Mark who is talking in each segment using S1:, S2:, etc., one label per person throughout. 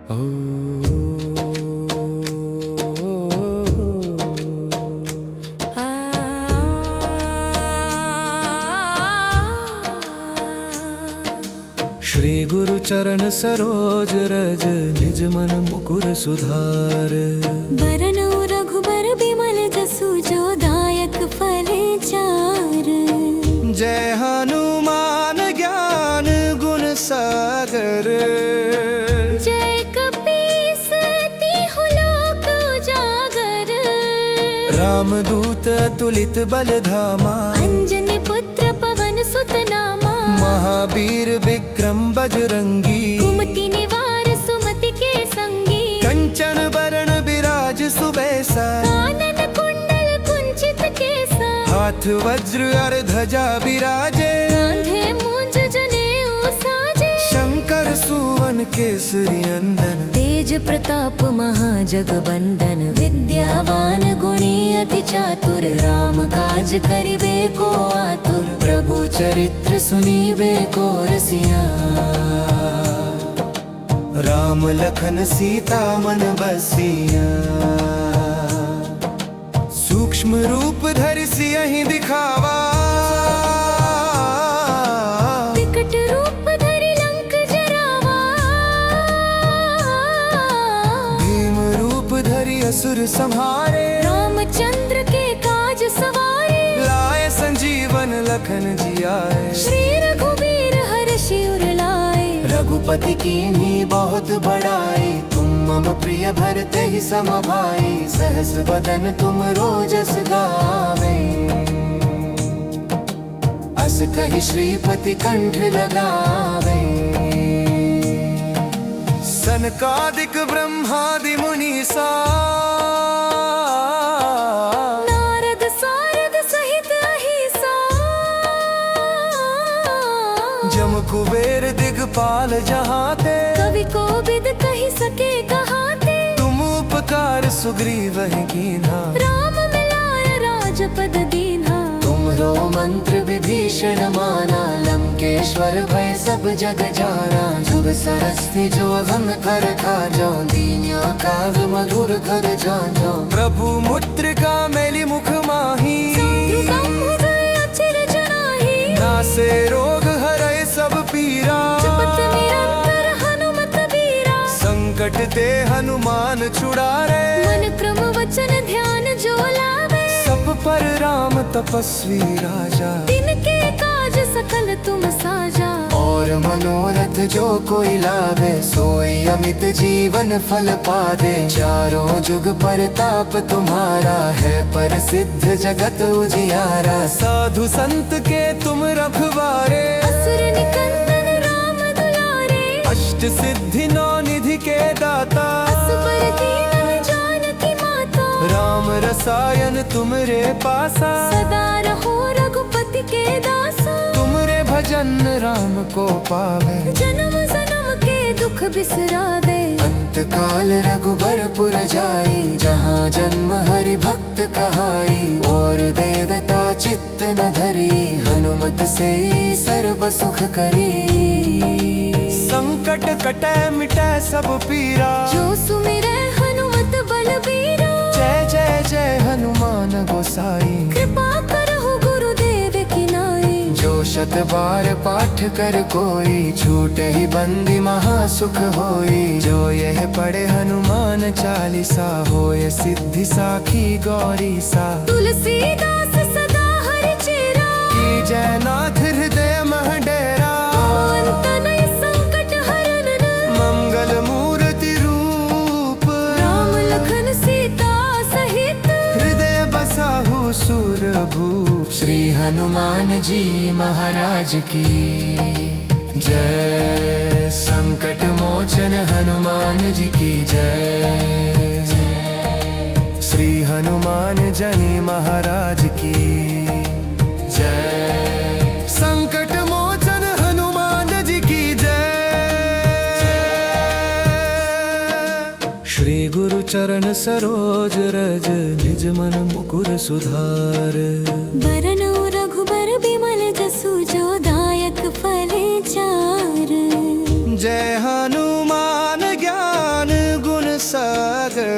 S1: श्री गुरु चरण सरोज रज निज मन मुकुर सुधार।
S2: बरनौ रघुबर बिमल जसु जो दायक फल चार।
S1: जय हनुमान ज्ञान गुण सागर।
S2: जय कपीस तिहुँ लोक उजागर।
S1: रामदूत अतुलित बल धामा।
S2: अंजनी पुत्र पवन सुत नामा।
S1: महावीर विक्रम बजरंगी।
S2: कुमति निवार सुमति के संगी।
S1: कंचन बरन बिराज सुबेसा।
S2: कानन कुंडल कुंचित केसा।
S1: हाथ वज्र और ध्वजा बिराजे।
S2: कांधे मूंज जनेऊ साजे।
S1: शंकर सुवन केसरी नंदन।
S2: तेज प्रताप महाजगबंदन। विद्यावान गुणी अति चातुर। राम काज करिबे को आतुर। प्रभु चरित्र सुनिबे को रसिया।
S1: राम लखन सीता मन बसिया। सूक्ष्म रूप धरि सियहि दिखावा।
S2: विकट रूप धरि लंक जरावा।
S1: भीम रूप धरि असुर संहारे।
S2: रामचंद्र के काज सवारे।
S1: लाए संजीवन लखन जियाए।
S2: श्री रघुवीर हर्षि उर लाए।
S1: रघुपति कीन्ही बहुत बड़ाई। तुम मम प्रिय भरते ही सम भाई। सहस बदन तुम रोजस गावे। अस कहि श्रीपति कंठ लगावे। सनकादिक ब्रह्मादि मुनीसा।
S2: नारद सारद सहित अहिसा।
S1: जम कुबेर दिगपाल जहाते।
S2: कवि कोविद कहि सके कहाते।
S1: तुम उपकार सुग्रीव कीन्हा।
S2: राम मिलाय राजपद दीन्हा।
S1: तुमरो मंत्र विभीषण माना। लंकेश्वर भय सब जग जाना। जुग सरस्ती जो अभंग कर खाजो। दीन्या काग मधुर कर जानो। प्रभु मुद्रिका मेलि मुख माही।
S2: अचिर जनाही।
S1: नासे रोग हरै सब पीरा।
S2: जपत निरंतर हनुमत बीरा।
S1: संकट ते हनुमान छुड़ारे।
S2: मन क्रम वचन ध्यान जो लावे।
S1: सब पर राम तपस्वी राजा।
S2: तिनके काज सकल तुम साजा।
S1: और मनोरथ जो कोई लावे। सोई अमित जीवन फल पावे। चारों जुग परताप तुम्हारा है। प्रसिद्ध जगत उजियारा। साधु संत के तुम रखवारे।
S2: असुर निकंदन राम दुलारे।
S1: अष्ट सिद्धि नौ निधि के दाता।
S2: असुर दीन जानकी माता।
S1: राम रसायन तुमरे पासा।
S2: सदा रहो रघुपति के दासा।
S1: तुमरे भजन राम को पावे।
S2: जन्म जन्म के दुख बिसरावे।
S1: अंत काल रघुबरपुर जाई। जहाँ जन्म हरि भक्त कहाई। और देवता चित्त न धरी। हनुमत से सर्व सुख करी। संकट कटै मिटै सब पीरा।
S2: जो सुमिरै हनुमत बलबीरा।
S1: जय जय जय हनुमान गोसाई।
S2: कृपा करहु गुरुदेव की नाई।
S1: जो शत बार पाठ कर कोई। छूटे ही बंदी महासुख होई। जो यह पढ़े हनुमान चालीसा। होय सिद्धि साखी गौरी सा।
S2: तुलसीदास सदा हरि चेरा।
S1: की जय नाथ हृदय मह डेरा।
S2: अंत नहीं संकट हरन।
S1: मंगल मूर्ति रूप।
S2: राम लखन सीता सहित।
S1: हृदय बसाहु सुरभूप। श्री हनुमान जी महाराज की जय। संकट मोचन हनुमान जी की जय। श्री हनुमान जनी महाराज की जय। संकट मोचन हनुमान जी की जय। श्री गुरु चरण सरोज रज निज मन मुकुर सुधार।
S2: बरनौ रघुबर बिमल जसु जो दायक फल चार।
S1: जय हनुमान ज्ञान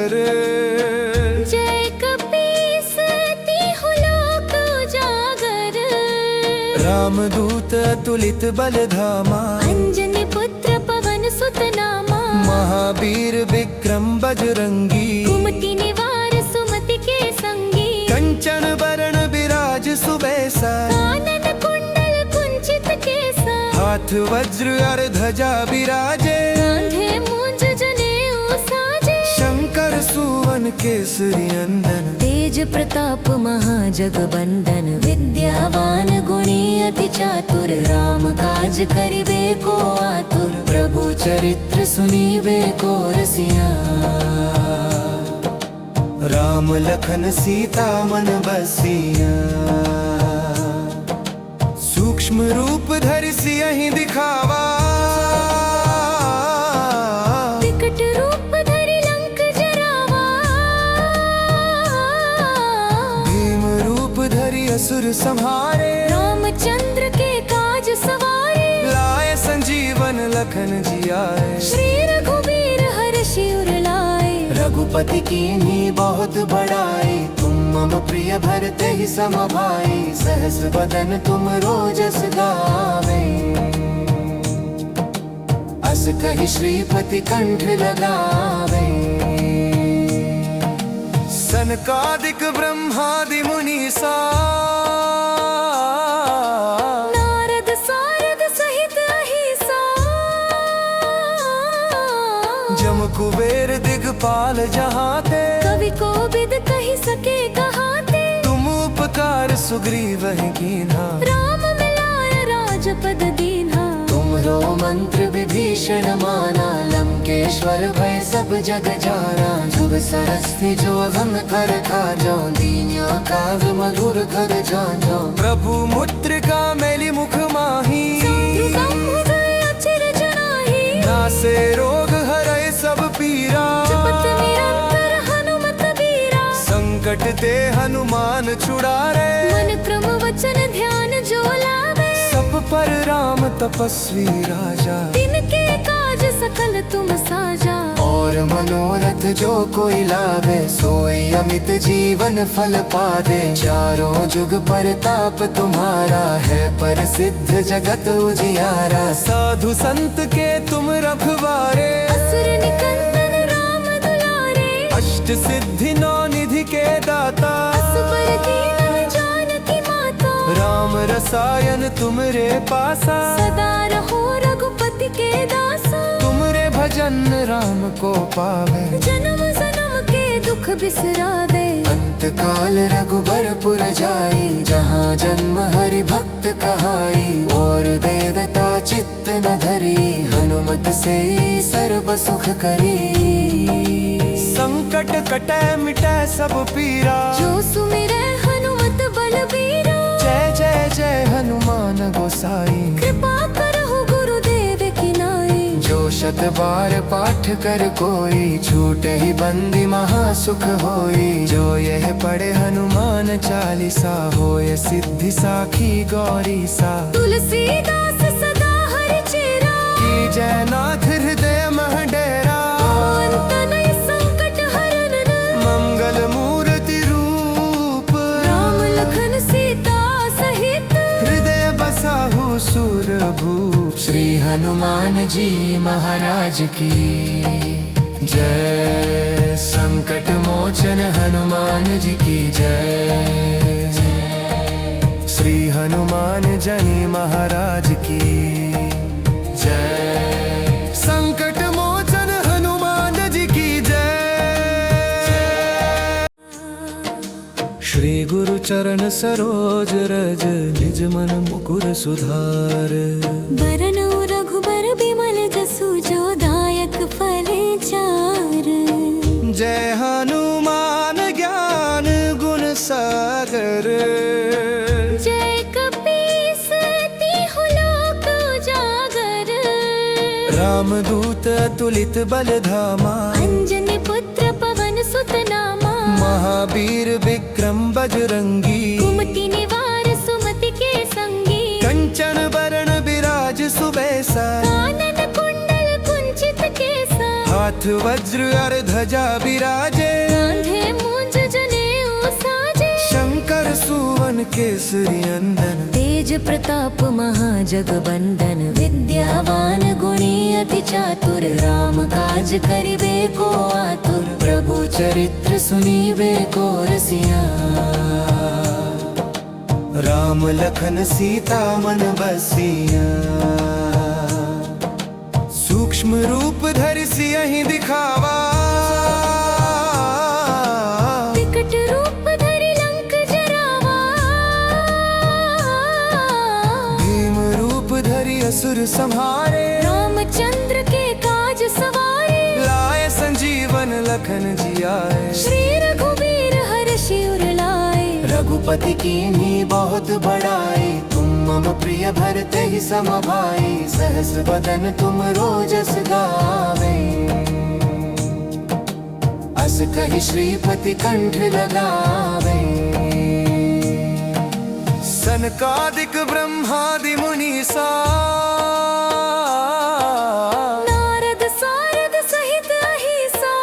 S1: सागर।
S2: जय कपीसती हूँ लोक उजागर।
S1: रामदूत अतुलित बलधामा,
S2: अंजनी पुत्र पवन सुत नामा।
S1: महावीर विक्रम बजरंगी,
S2: कुमति निवार सुमति के संगी।
S1: कंचन बरण विराज सुबेसा,
S2: कानन कुंडल कुंचित केसा।
S1: हाथ वज्र और ध्वजा विराजे,
S2: कांधे मूंज जनेऊ साजे।
S1: शंकर सुवन केसरी नंदन,
S2: तेज प्रताप महाजगबंदन। विद्यावान गुणी अति चातुर, राम काज करिबे को आतुर।
S1: प्रभु चरित्र सुनीबे को रसिया, राम लखन सीता मन बसिया। सूक्ष्म रूप धरि सियहि दिखावा,
S2: विकट रूप धरि लंक जरावा।
S1: भीम रूप धरि असुर संहारे,
S2: रामचंद्र के काज सवारे।
S1: लाए संजीवन लखन जियाए,
S2: श्री रघुबीर हर्षि उर लाए।
S1: रघुपति कीन्ही बहुत बड़ाई, तुम मम प्रिय भरते ही सम भाई। सहस बदन तुम रोजस गावे, अस कहि श्रीपति कंठ लगावे। सनकादिक ब्रह्मादि मुनीसा,
S2: नारद सारद सहित अहिसा।
S1: जम कुबेर दिगपाल जहाते,
S2: कवि को बिद कहि सके कहाते।
S1: तुम उपकार सुग्रीव ही कीन्हा,
S2: राम मिलाय राजपद दीन्हा।
S1: तुमरो मंत्र विभीषण माना, लंकेश्वर भय सब जग जाना। जुग सरस्ती जो अगम कर खाजो, दीन्या काव्य मधुर कर जानो। प्रभु मुद्रिका मेली मुख माही,
S2: साधु संभव अचिर जनाहि।
S1: नासे रोग हरै सब पीरा,
S2: जपत निरंतर हनुमत बीरा।
S1: संकट ते हनुमान छुड़ारे,
S2: मन क्रम वचन ध्यान जो लावे।
S1: सब पर राम तपस्वी राजा,
S2: तिनके काज सकल तुम साजा।
S1: और मनोरथ जो कोई लावे, सोई अमित जीवन फल पावे। चारों जुग परताप तुम्हारा है, प्रसिद्ध जगत उजियारा। साधु संत के तुम रखवारे,
S2: असुर निकंदन राम दुलारे।
S1: अष्ट सिद्धि नौ निधि के दाता,
S2: असबर दीन जानकी माता।
S1: राम रसायन तुमरे पासा,
S2: सदा रहो रघुपति के दासा।
S1: तुमरे भजन राम को पावे,
S2: जन्म जन्म के दुख बिसरावे।
S1: अंत काल रघुबरपुर जाई, जहाँ जन्म हरि भक्त कहाई। और देवता चित्त न धरी, हनुमत से सर्व सुख करी। संकट कटे मिटे सब पीरा,
S2: जो सुमिरै हनुमत बलबीरा।
S1: जय जय जय हनुमान गोसाई।
S2: कृपा करहु गुरुदेव की नाई।
S1: जो शत बार पाठ कर कोई, छूटे ही बंदी महासुख होई। जो यह पढ़े हनुमान चालीसा, होय सिद्धि साखी गौरी सा।
S2: तुलसीदास सदा हरि चेरा,
S1: की जय नाथ हृदय मह डेरा।
S2: अंत नहीं संकट हरन।
S1: मंगल मूर्ति रूप,
S2: राम लखन सीता सहित।
S1: हृदय बसाहु सुरभूप। श्री हनुमान जी महाराज की जय। संकट मोचन हनुमान जी की जय। श्री हनुमान जनी महाराज की जय। संकट मोचन हनुमान जी की जय। श्री गुरु चरण सरोज रज, निज मन मुकुर सुधार।
S2: बरनउँ रघुबर बिमल जसु, जो दायक फल चार।
S1: जय हनुमान ज्ञान गुण सागर।
S2: जय कपीसती हूँ लोक उजागर।
S1: रामदूत अतुलित बलधामा,
S2: अंजनी पुत्र पवन सुत नामा।
S1: महावीर विक्रम बजरंगी,
S2: कुमति निवार सुमति के संगी।
S1: कंचन बरण विराज सुबेसा,
S2: कानन कुंडल कुंचित केसा।
S1: हाथ वज्र और ध्वजा विराजे। शंकर सुवन केसरी अंदन,
S2: तेज प्रताप महाजगबंदन, विद्यावान गुणी अति चातुर, राम काज करिबे को आतुर,
S1: प्रभु चरित्र सुनीबे को रसिया। राम लखन सीता मन बसिया, सूक्ष्म रूप धरि सियहि दिखावा,
S2: विकट रूप धरि लंक जरावा,
S1: भीम रूप धरि असुर संहारे,
S2: रामचंद्र के काज सवारे,
S1: लाए संजीवन लखन जियाए,
S2: श्री रघुवीर हर्षि उर लाए,
S1: रघुपति कीन्ही बहुत बड़ाई, तुम मम प्रिय भरते ही सम भाई, सहस बदन तुम रोजस गावे, अस कहि श्रीपति कंठ लगावे। सनकादिक ब्रह्मादि मुनीसा,
S2: नारद सारद सहित अहिसा,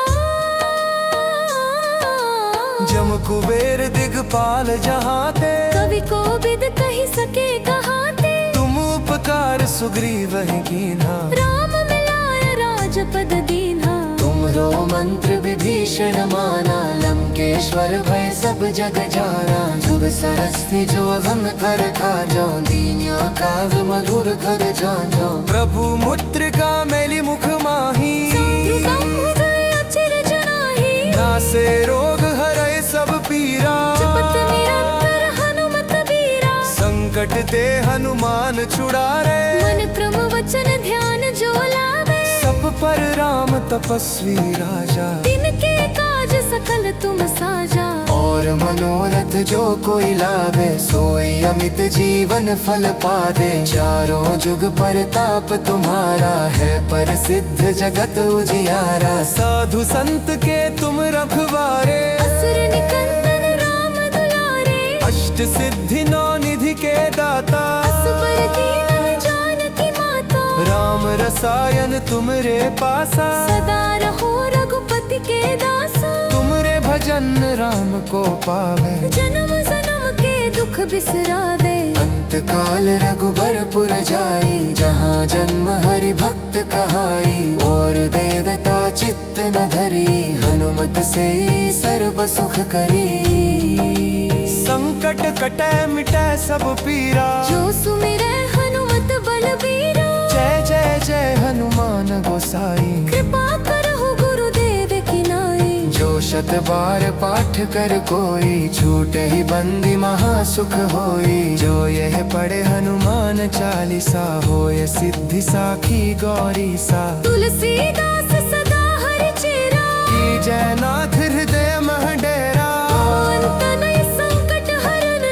S1: जम कुबेर दिगपाल जहाते,
S2: कवि को बिद कहि सके कहाते,
S1: तुम उपकार सुग्रीव ही कीन्हा,
S2: राम मिलाय राजपद दीन्हा,
S1: तुमरो मंत्र विभीषण माना, लंकेश्वर भय सब जग जाना, जुग सरस्ती जो अगम कर खाजो, दीन्या काव्य मधुर कर जानो, प्रभु मुद्रिका मैली मुख माही,
S2: साधु समुदय अचिर जनाहि,
S1: नासे रोग हरै सब पीरा,
S2: जपत निरंतर हनुमत बीरा,
S1: संकट ते हनुमान छुड़ारे,
S2: मन क्रम वचन ध्यान जो लावे,
S1: सब पर राम तपस्वी राजा,
S2: तिनके काज सकल तुम साजा,
S1: और मनोरथ जो कोई लावे, सोई अमित जीवन फल पादे, चारों जुग परताप तुम्हारा है, प्रसिद्ध जगत उजियारा, साधु संत के तुम रखवारे,
S2: असुर निकंदन राम दुलारे,
S1: अष्ट सिद्धि नौ निधि के दाता,
S2: असुर दीन जानकी माता,
S1: राम रसायन तुमरे पासा,
S2: सदा रहो रघुपति के दासा,
S1: तुमरे भजन राम को पावे,
S2: जन्म जन्म के दुख बिसरावे,
S1: अंत काल रघुबरपुर जाई, जहाँ जन्म हरि भक्त कहाई, और देवता चित्त न धरी, हनुमत से सर्व सुख करी, संकट कटै मिटै सब पीरा,
S2: जो सुमिरै हनुमत बलबीरा,
S1: जय जय जय हनुमान गोसाई,
S2: कृपा करहु गुरुदेव की नाई,
S1: जो शत बार पाठ कर कोई, छूटे ही बंदी महासुख होई, जो यह पढ़े हनुमान चालीसा, होय सिद्धि साखी गौरी सा,
S2: तुलसीदास सदा हरि चेरा,
S1: की जयनाथ हृदय मह डेरा,
S2: अंत नहीं संकट हरन,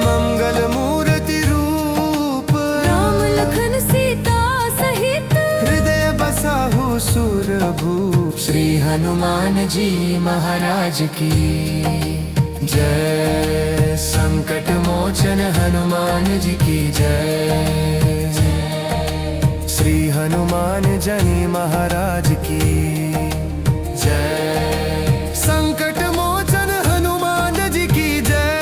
S1: मंगल मूर्ति रूप,
S2: राम लखन सीता सहित,
S1: हृदय बसाहु सुरभूप, श्री हनुमान जी महाराज की जय, संकट मोचन हनुमान जी की जय, श्री हनुमान जनी महाराज की जय, संकट मोचन हनुमान जी की जय।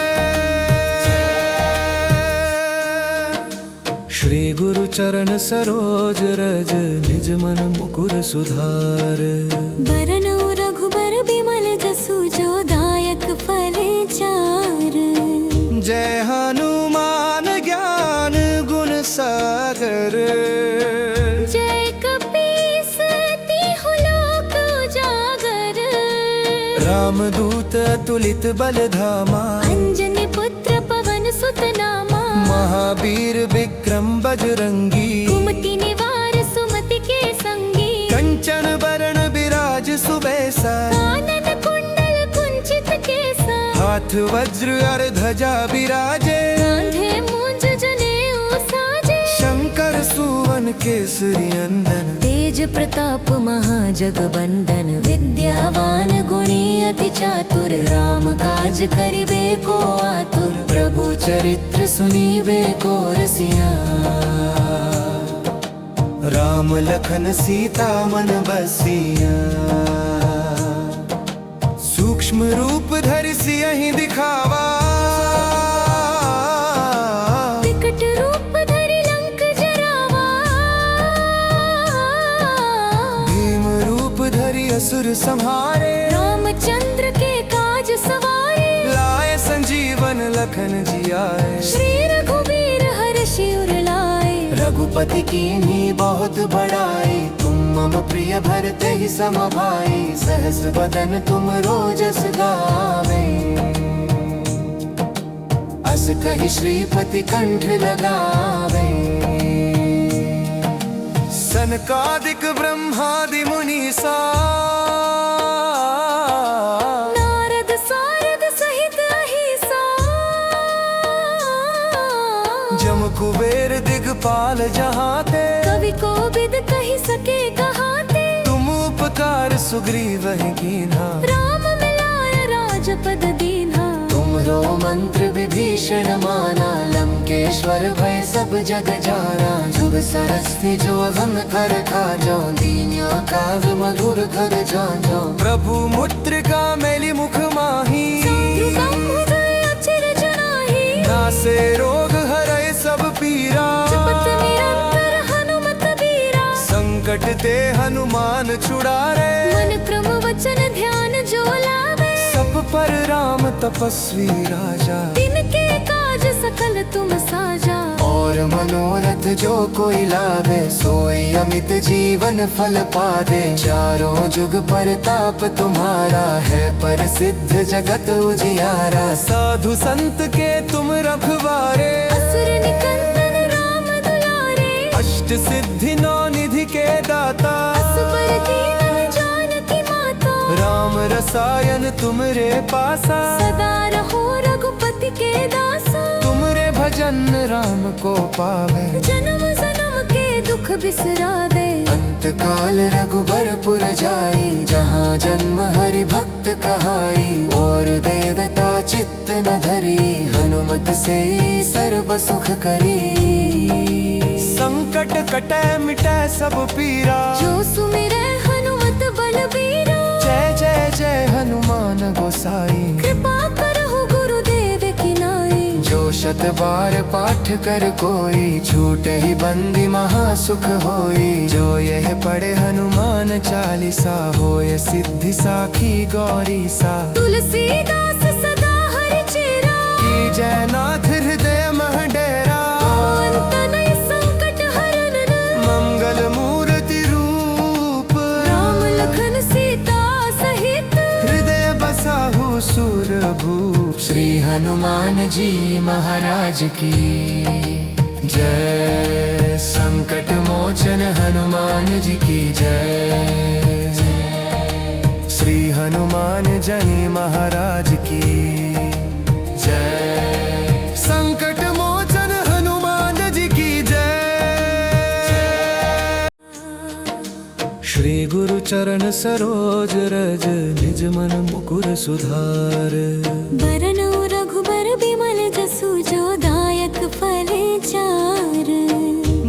S1: श्री गुरु चरण सरोज रज, निज मन मुकुर सुधार,
S2: बरनउ रघुबर बिमल जसु, जो दायक फल चार,
S1: जय हनुमान ज्ञान गुण सागर,
S2: जय कपीस तिहु लोक उजागर,
S1: रामदूत अतुलित बल धामा,
S2: अंजनी पुत्र पवन सुत नामा,
S1: महावीर विक्रम बजरंगी,
S2: कुमति निवार सुमति के संगी,
S1: कंचन बरन बिराज सुबेसा,
S2: कानन कुंडल कुंचित केसा,
S1: हाथ वज्र और ध्वजा बिराजे,
S2: कांधे मूंज जनेऊ साजे,
S1: शंकर सुवन केसरी अंदन,
S2: तेज प्रताप महाजगबंदन, विद्यावान गुणी अति चातुर, राम काज करिबे को आतुर,
S1: प्रभु चरित्र सुनीबे को रसिया, राम लखन सीता मन बसिया, सूक्ष्म रूप धरि सियहि दिखावा, असुर संहारे,
S2: रामचंद्र के काज सवारे,
S1: लाए संजीवन लखन जियाए।
S2: श्री रघुवीर हर्षि उर लाए,
S1: रघुपति कीन्ही बहुत बड़ाई, तुम मम प्रिय भरते ही सम भाई। सहस बदन तुम रोजस गावे, अस कहि श्रीपति कंठ लगावे। सनकादिक ब्रह्मादि मुनीसा,
S2: नारद सारद सहित अहिसा,
S1: जम कुबेर दिगपाल जहाते,
S2: कवि कोविद कहि सके कहाते।
S1: तुम उपकार सुग्रीव ही कीन्हा,
S2: राम मिलाय राजपद दीन्हा।
S1: तुमरो मंत्र विभीषण माना, लंकेश्वर भय सब जग जाना। जुग सरस्ती जो अगम कर खाजो, दीन्या काग मधुर कर जानो। प्रभु मुद्रिका मेली मुख माही,
S2: साधु समुदय अचिर जनाहि।
S1: नासे रोग हरै सब पीरा,
S2: जपत निरंतर हनुमत बीरा।
S1: संकट ते हनुमान छुड़ारे,
S2: मन क्रम वचन ध्यान जो लावे।
S1: सब पर राम तपस्वी राजा,
S2: तिनके काज सकल तुम साजा।
S1: और मनोरथ जो कोई लावे, सोई अमित जीवन फल पावे। चारों जुग परताप तुम्हारा है, प्रसिद्ध जगत उजियारा। साधु संत के तुम रखवारे,
S2: असुर निकंदन राम दुलारे।
S1: अष्ट सिद्धि नौ निधि के दाता,
S2: असुर दीन जानकी माता।
S1: राम रसायन तुमरे पासा,
S2: सदा रहो रघुपति के दासा।
S1: तुमरे भजन राम को पावे,
S2: जन्म जन्म के दुख बिसरावे।
S1: अंत काल रघुबरपुर जाई, जहाँ जन्म हरि भक्त कहाई। और देवता चित्त न धरी, हनुमत से सर्व सुख करी। संकट कटै मिटै सब पीरा,
S2: जो सुमिरै हनुमत बलबीरा।
S1: जय जय जय हनुमान गोसाई।
S2: कृपा करहु गुरुदेव की नाई।
S1: जो शत बार पाठ कर कोई, छूटे ही बंदी महासुख होई। जो यह पढ़े हनुमान चालीसा, होय सिद्धि साखी गौरी सा।
S2: तुलसीदास सदा हरि चेरा,
S1: की जय नाथ हृदय मह डेरा।
S2: अंत नहीं संकट हरन,
S1: मंगल मूर्ति रूप,
S2: राम लखन सीता सहित।
S1: हृदय बसाहु सुरभूप। श्री हनुमान जी महाराज की जय। संकट मोचन हनुमान जी की जय। श्री हनुमान जी महाराज की जय। संकट मोचन हनुमान जी की जय। श्री गुरु चरण सरोज रज, निज मन मुकुर सुधार।
S2: बरनु रघुबर बिमल जसु, जो दायक फल चार।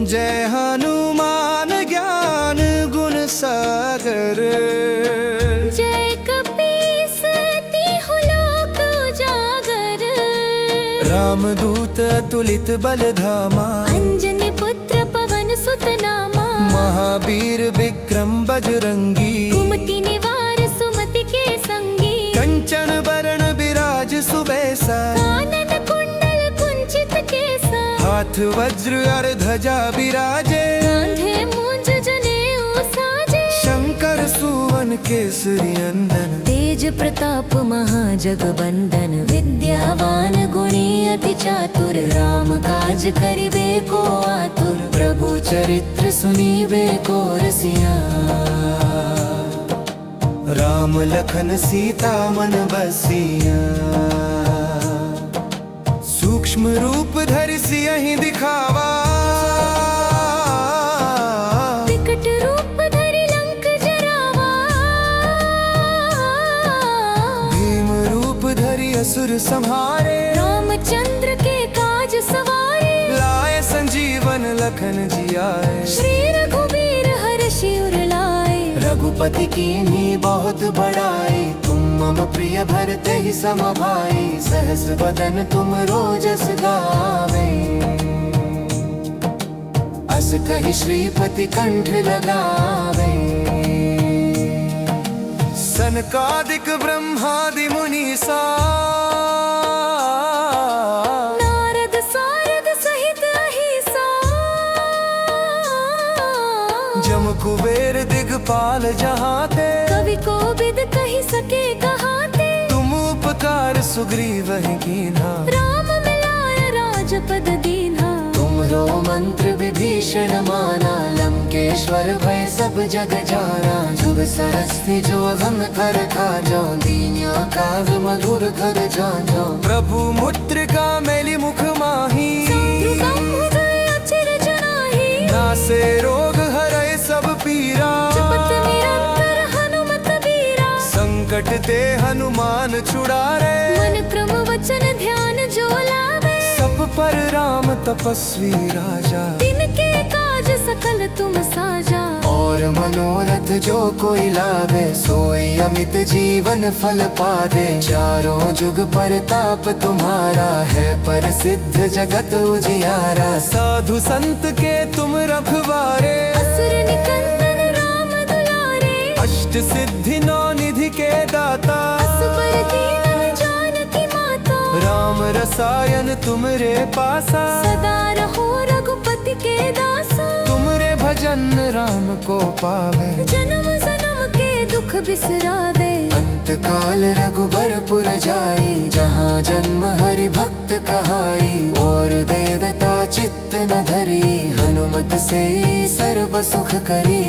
S1: जय हनुमान ज्ञान गुण सागर।
S2: जय कपीस तिहु लोक उजागर।
S1: रामदूत अतुलित बल धामा,
S2: अंजनी पुत्र पवन सुत नामा।
S1: महावीर विक्रम बजरंगी,
S2: कुमति निवार सुमति के संगी।
S1: कंचन बरण बिराज सुबेसा,
S2: कानन कुंडल कुंचित केसा।
S1: हाथ वज्र और ध्वजा बिराजे,
S2: कांधे मूंज जनेऊ साजे।
S1: शंकर सुवन केसरी नंदन।
S2: तेज प्रताप महाजगबंदन, विद्यावान गुणी अति चातुर। राम काज करिबे को आतुर,
S1: प्रभु चरित्र सुनीबे को रसिया। राम लखन सीता मन बसिया। सूक्ष्म रूप धरि सियहि दिखावा,
S2: विकट रूप धरि लंक जरावा।
S1: भीम रूप धरि असुर संहारे।
S2: रामचंद्र के काज सवारे,
S1: लाए संजीवन लखन जियाए।
S2: श्री रघुवीर हर्षि उर लाए।
S1: रघुपति कीन्ही बहुत बड़ाई, तुम मम प्रिय भरते ही सम भाई। सहस बदन तुम रोजस गावे, अस कहि श्रीपति कंठ लगावे। सनकादिक ब्रह्मादि मुनीसा
S2: नारद सारद सहित अहिसा
S1: जम कुबेर दिगपाल जहाते
S2: कवि को बिद कही सके कहाते
S1: तुम उपकार सुग्रीव ही कीन्हा
S2: राम मिलाय राजपद दीन्हा
S1: तुमरो मंत्र विभीषण माना लंकेश्वर भय सब जग जाना जुग सरस्ती जो हम कर खाजो दीन्या काग मधुर कर जानो प्रभु मुद्रिका मेली मुख माही
S2: संतृकम हृदय अचिर जनाहि
S1: नासे रोग हरै सब पीरा
S2: जपत निरंतर हनुमत बीरा
S1: संकट ते हनुमान छुड़ारे
S2: मन क्रम वचन ध्यान जो लावे
S1: सब पर राम तपस्वी राजा
S2: तिनके काज सकल तुम साजा
S1: और मनोरथ जो कोई लावे सोई अमित जीवन फल पावे चारों जुग परताप तुम्हारा है प्रसिद्ध जगत उजियारा साधु संत के तुम रखवारे
S2: असुर निकंदन राम दुलारे
S1: अष्ट सिद्धि नौ निधि के दाता
S2: असबर दीन जानकी माता
S1: राम रसायन तुमरे पासा
S2: सदा रहो रघुपति के दासा
S1: तुमरे भजन राम को पावे
S2: जन्म जन्म के दुख बिसरावे
S1: अंत काल रघुबरपुर जाई जहाँ जन्म हरि भक्त कहाई और देवता चित्त न धरी हनुमत से सर्व सुख करी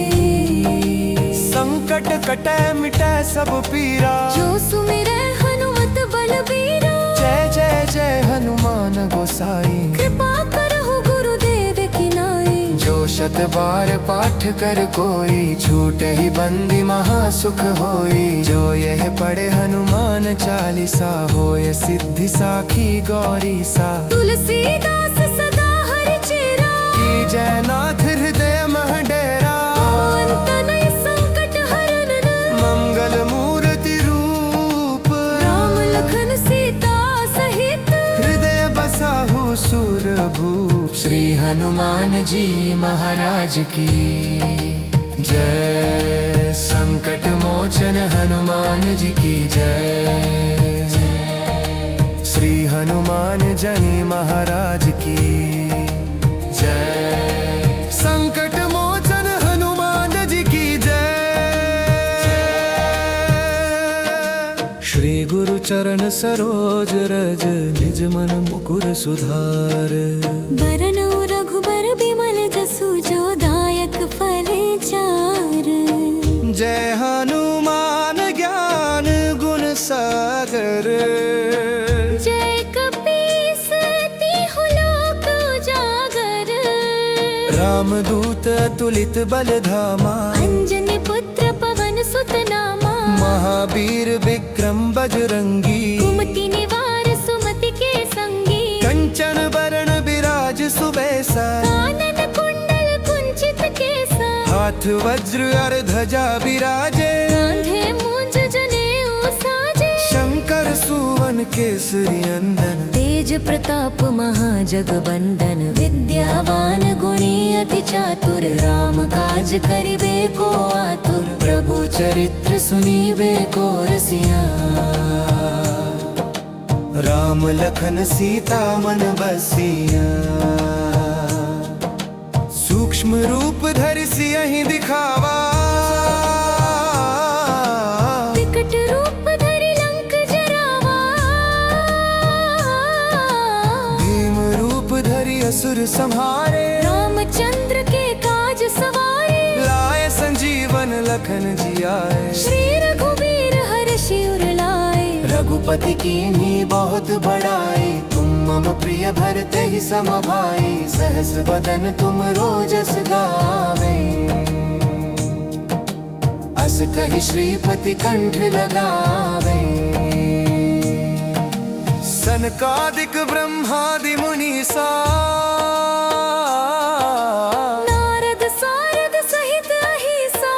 S1: संकट कटे मिटे सब पीरा
S2: जो सुमिरै हनुमत बलबीरा
S1: जय जय जय हनुमान गोसाई
S2: कृपा करहु गुरुदेव की नाई
S1: जो शत बार पाठ कर कोई छूटे ही बंदी महासुख होई जो यह पढ़े हनुमान चालीसा होय सिद्धि साखी गौरी सा
S2: तुलसीदास सदा हरि चेरा
S1: की जयनाथ हृदय मह डेरा
S2: अंत नहीं संकट हरन
S1: मंगल मूर्ति रूप
S2: राम लखन सीता सहित
S1: हृदय बसाहु सुरभूप श्री हनुमान जी महाराज की जय संकट मोचन हनुमान जी की जय श्री हनुमान जी महाराज की जय संकट मोचन हनुमान जी की जय श्री गुरु चरण सरोज रज निज मन मुकुर सुधार
S2: बरनउ रघुबर बिमल जसु जो दायक फल चार
S1: जय हनुमान ज्ञान गुण सागर
S2: जय कपीस तिहु लोक उजागर
S1: रामदूत अतुलित बल धामा
S2: अंजनी पुत्र पवन सुत नामा
S1: महावीर विक्रम बजरंगी
S2: कुमति निवार सुमति के संगी
S1: कंचन बरण विराज सुबेसा
S2: कानन कुंडल कुंचित केसा
S1: हाथ वज्र और ध्वजा विराजे
S2: कांधे मूंज जनेऊ साजे
S1: शंकर सुवन केसरी नंदन
S2: तेज प्रताप महाजगबंदन विद्यावान गुणी अति चातुर राम काज करिबे को आतुर
S1: प्रभु चरित्र सुनीबे को रसिया राम लखन सीता मन बसिया सूक्ष्म रूप धरि सियहि दिखावा
S2: विकट रूप धरि लंक जरावा
S1: भीम रूप धरि असुर संहारे
S2: रामचंद्र के काज सवारे
S1: लाए संजीवन लखन जियाए
S2: श्री रघुवीर हर्षि उर लाए
S1: रघुपति कीन्ही बहुत बड़ाई तुम मम प्रिय भरते ही सम भाई सहस बदन तुम रोजस गावे अस कहि श्रीपति कंठ लगावे सनकादिक ब्रह्मादि मुनीसा
S2: नारद सारद सहित अहिसा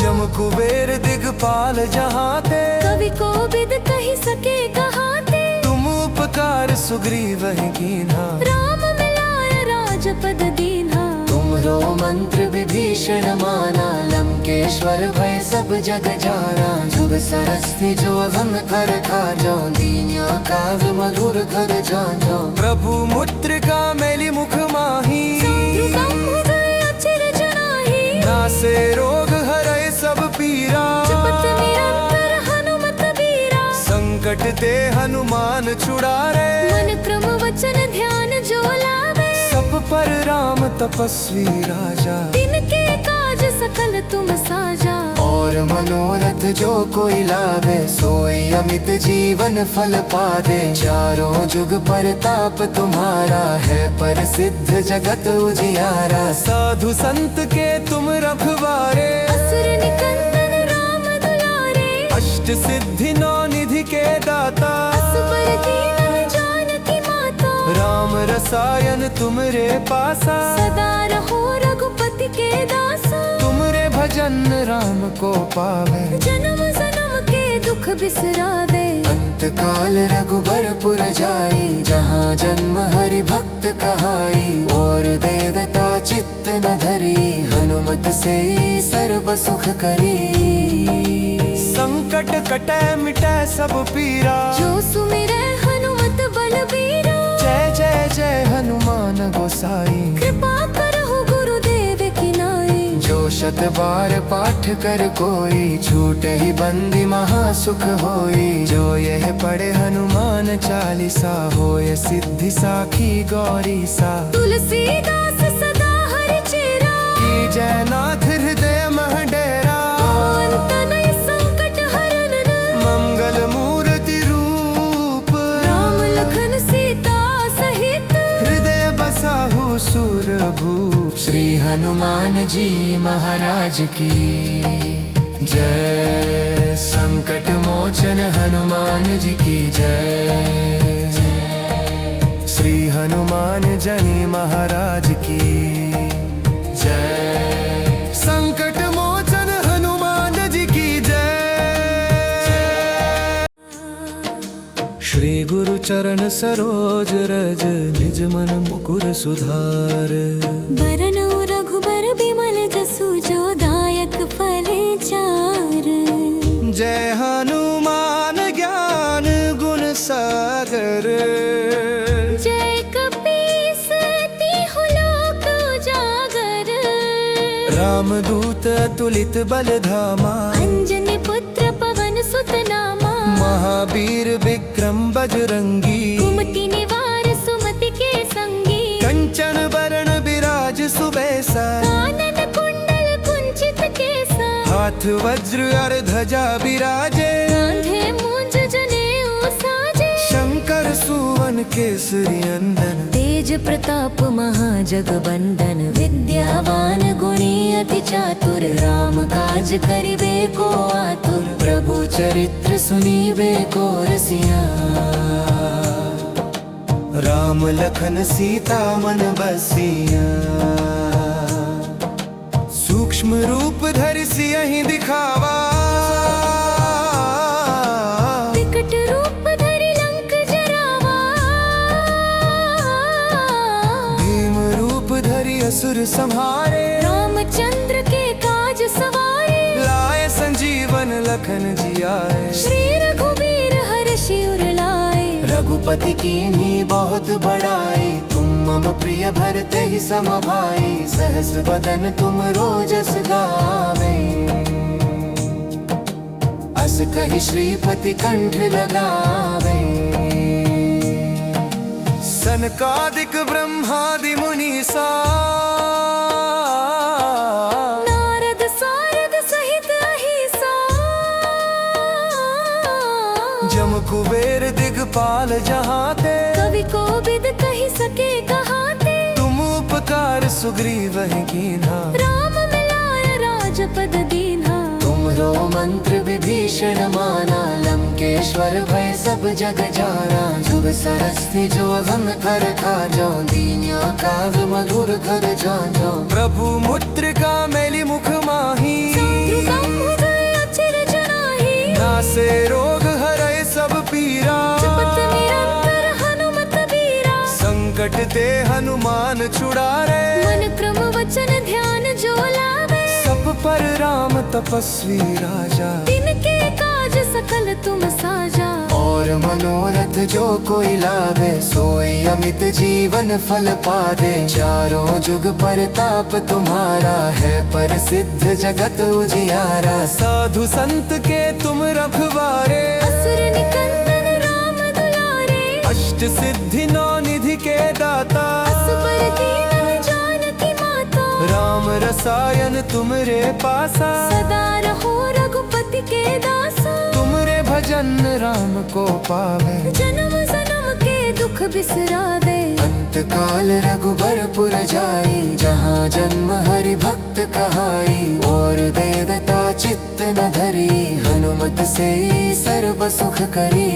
S1: जम कुबेर दिगपाल जहाते
S2: कवि को बिद कही सके कहाते
S1: तुम उपकार सुग्रीव ही कीन्हा
S2: राम मिलाय राजपद दीन्हा
S1: तुम्हरो मंत्र विभीषण माना, लंकेश्वर भय सब जग जाना। जुग सरस्ती जो अभंग कर खाजो, दीन्या काव्य मधुर कर जानो।
S3: प्रभु मुद्रिका मेली मुख माही,
S2: अचिर जनाही।
S3: नासे रोग हरै सब पीरा,
S2: जपत निरंतर हनुमत बीरा।
S3: संकट ते हनुमान छुड़ारे,
S2: मन क्रम वचन ध्यान जो लावे।
S3: सब पर राम तपस्वी राजा,
S2: तिनके काज सकल तुम साजा।
S1: और मनोरथ जो कोई लावे, सोई अमित जीवन फल पावे। चारों जुग परताप तुम्हारा, है प्रसिद्ध जगत उजियारा।
S3: साधु संत के तुम रखवारे,
S2: असुर निकंदन राम दुलारे।
S3: अष्ट सिद्धि नौ निधि के दाता,
S2: असुर दीनन जानकी माता।
S3: राम रसायन तुमरे पासा,
S2: सदा रहो रघुपति के दासा।
S3: तुमरे भजन राम को पावे।
S2: जन्म जन्म के दुख बिसरावे।
S1: अंत काल रघुबरपुर जाई, जहाँ जन्म हरि भक्त कहाई। और देवता चित्त न धरी, हनुमत से सर्व सुख करी।
S3: संकट कटै मिटै सब पीरा,
S2: जो सुमिरै हनुमत बलबीरा।
S3: जय जय जय हनुमान गोसाई।
S2: कृपा करहु गुरुदेव की नाई।
S1: जो शत बार पाठ कर कोई, छूटे ही बंदी महासुख होई।
S3: जो यह पढ़े हनुमान चालीसा, होय सिद्धि साखी गौरी सा।
S2: तुलसीदास सदा हरि चेरा,
S3: की जय नाथ हृदय मह डेरा।
S2: अंत नहीं संकट हरन।
S3: मंगल मूर्ति रूप,
S2: राम लखन सीता सहित।
S3: हृदय बसाहु सुरभूप।
S1: श्री हनुमान जी महाराज की जय। संकट मोचन हनुमान जी की जय।
S3: श्री हनुमान जनी महाराज की जय। संकट मोचन हनुमान जी की जय। श्री गुरु चरण सरोज रज, निज मन मुकुर सुधार।
S2: बरनउ रघुबर बिमल जसु, जो दायक फल चार।
S3: जय हनुमान ज्ञान गुण सागर।
S2: जय कपीस तिहु लोक उजागर।
S3: रामदूत अतुलित बल धामा,
S2: अंजनी पुत्र पवन सुत नामा।
S3: महावीर विक्रम बजरंगी।
S2: कुमति निवार सुमति के संगी।
S3: कंचन बरण विराज सुबेसा,
S2: कानन कुंडल कुंचित केसा।
S3: हाथ वज्र और ध्वजा विराजे।
S2: कांधे मूंज जनेऊ साजे।
S3: शंकर सुवन केसरी नंदन।
S2: तेज प्रताप महाजगबंदन। विद्यावान गुणी अति चातुर, राम काज करिबे को आतुर।
S1: प्रभु चरित्र सुनीबे को रसिया,
S3: राम लखन सीता मन बसिया। सूक्ष्म रूप धरि सियहि दिखावा,
S2: विकट रूप धरि लंक जरावा।
S3: भीम रूप धरि असुर संहारे।
S2: रामचंद्र के काज सवारे।
S3: लाए संजीवन लखन जियाए।
S2: श्री रघुबीर हर्षि उर लाए।
S1: रघुपति कीन्ही बहुत बड़ाई। तुम मम प्रिय भरते ही सम भाई। सहस बदन तुम रोजस गावे, अस कहि श्रीपति कंठ लगावे।
S3: सनकादिक ब्रह्मादि मुनीसा,
S2: नारद सारद सहित अहिसा।
S3: जम कुबेर दिगपाल जहाते।
S2: कवि कोविद कहि सके कहाते।
S3: तुम उपकार सुग्रीव कीन्हा,
S2: राम मिलाय राजपद दीन्हा।
S1: तुम्हरो मंत्र विभीषण माना, लंकेश्वर भय सब जग जाना। जुग सरस्ती जो अभंग कर खाजो, दीन्या काव्य मधुर कर जानो।
S3: प्रभु मुद्रिका मेली मुख माही।
S2: अचिर जनाही।
S3: नासे रोग हरै सब पीरा,
S2: जपत निरंतर हनुमत बीरा।
S3: संकट ते हनुमान छुड़ारे।
S2: मन क्रम वचन
S3: तपस्वी राजा,
S2: तिनके काज सकल तुम साजा।
S1: और मनोरथ जो कोई लावे, सोई अमित जीवन फल पावे। चारों जुग परताप तुम्हारा है, प्रसिद्ध जगत उजियारा।
S3: साधु संत के तुम रखवारे,
S2: असुर निकंदन राम दुलारे।
S3: अष्ट सिद्धि नौ निधि के दाता,
S2: असबर दीनन जानकी माता।
S3: राम रसायन तुमरे पासा,
S2: सदा रहो रघुपति के दासा।
S3: तुमरे भजन राम को पावे,
S2: जन्म जन्म के दुख बिसरावे।
S1: अंत काल रघुबरपुर जाई, जहाँ जन्म हरि भक्त कहाई। और देवता चित्त न धरी, हनुमत से सर्व सुख करी।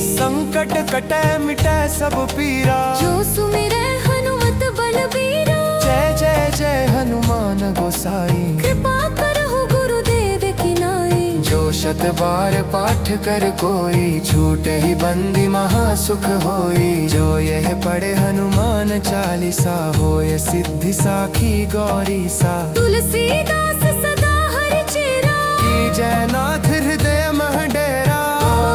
S3: संकट कटे मिटे सब पीरा,
S2: जो सुमिरै हनुमत बलबीरा।
S3: जय जय जय हनुमान गोसाई।
S2: कृपा करहु गुरुदेव की नाई।
S1: जो शत बार पाठ कर कोई, छूटे ही बंदी महासुख होई।
S3: जो यह पढ़े हनुमान चालीसा, होय सिद्धि साखी गौरी सा।
S2: तुलसीदास सदा हरि चेरा,
S3: की जय नाथ हृदय मह डेरा।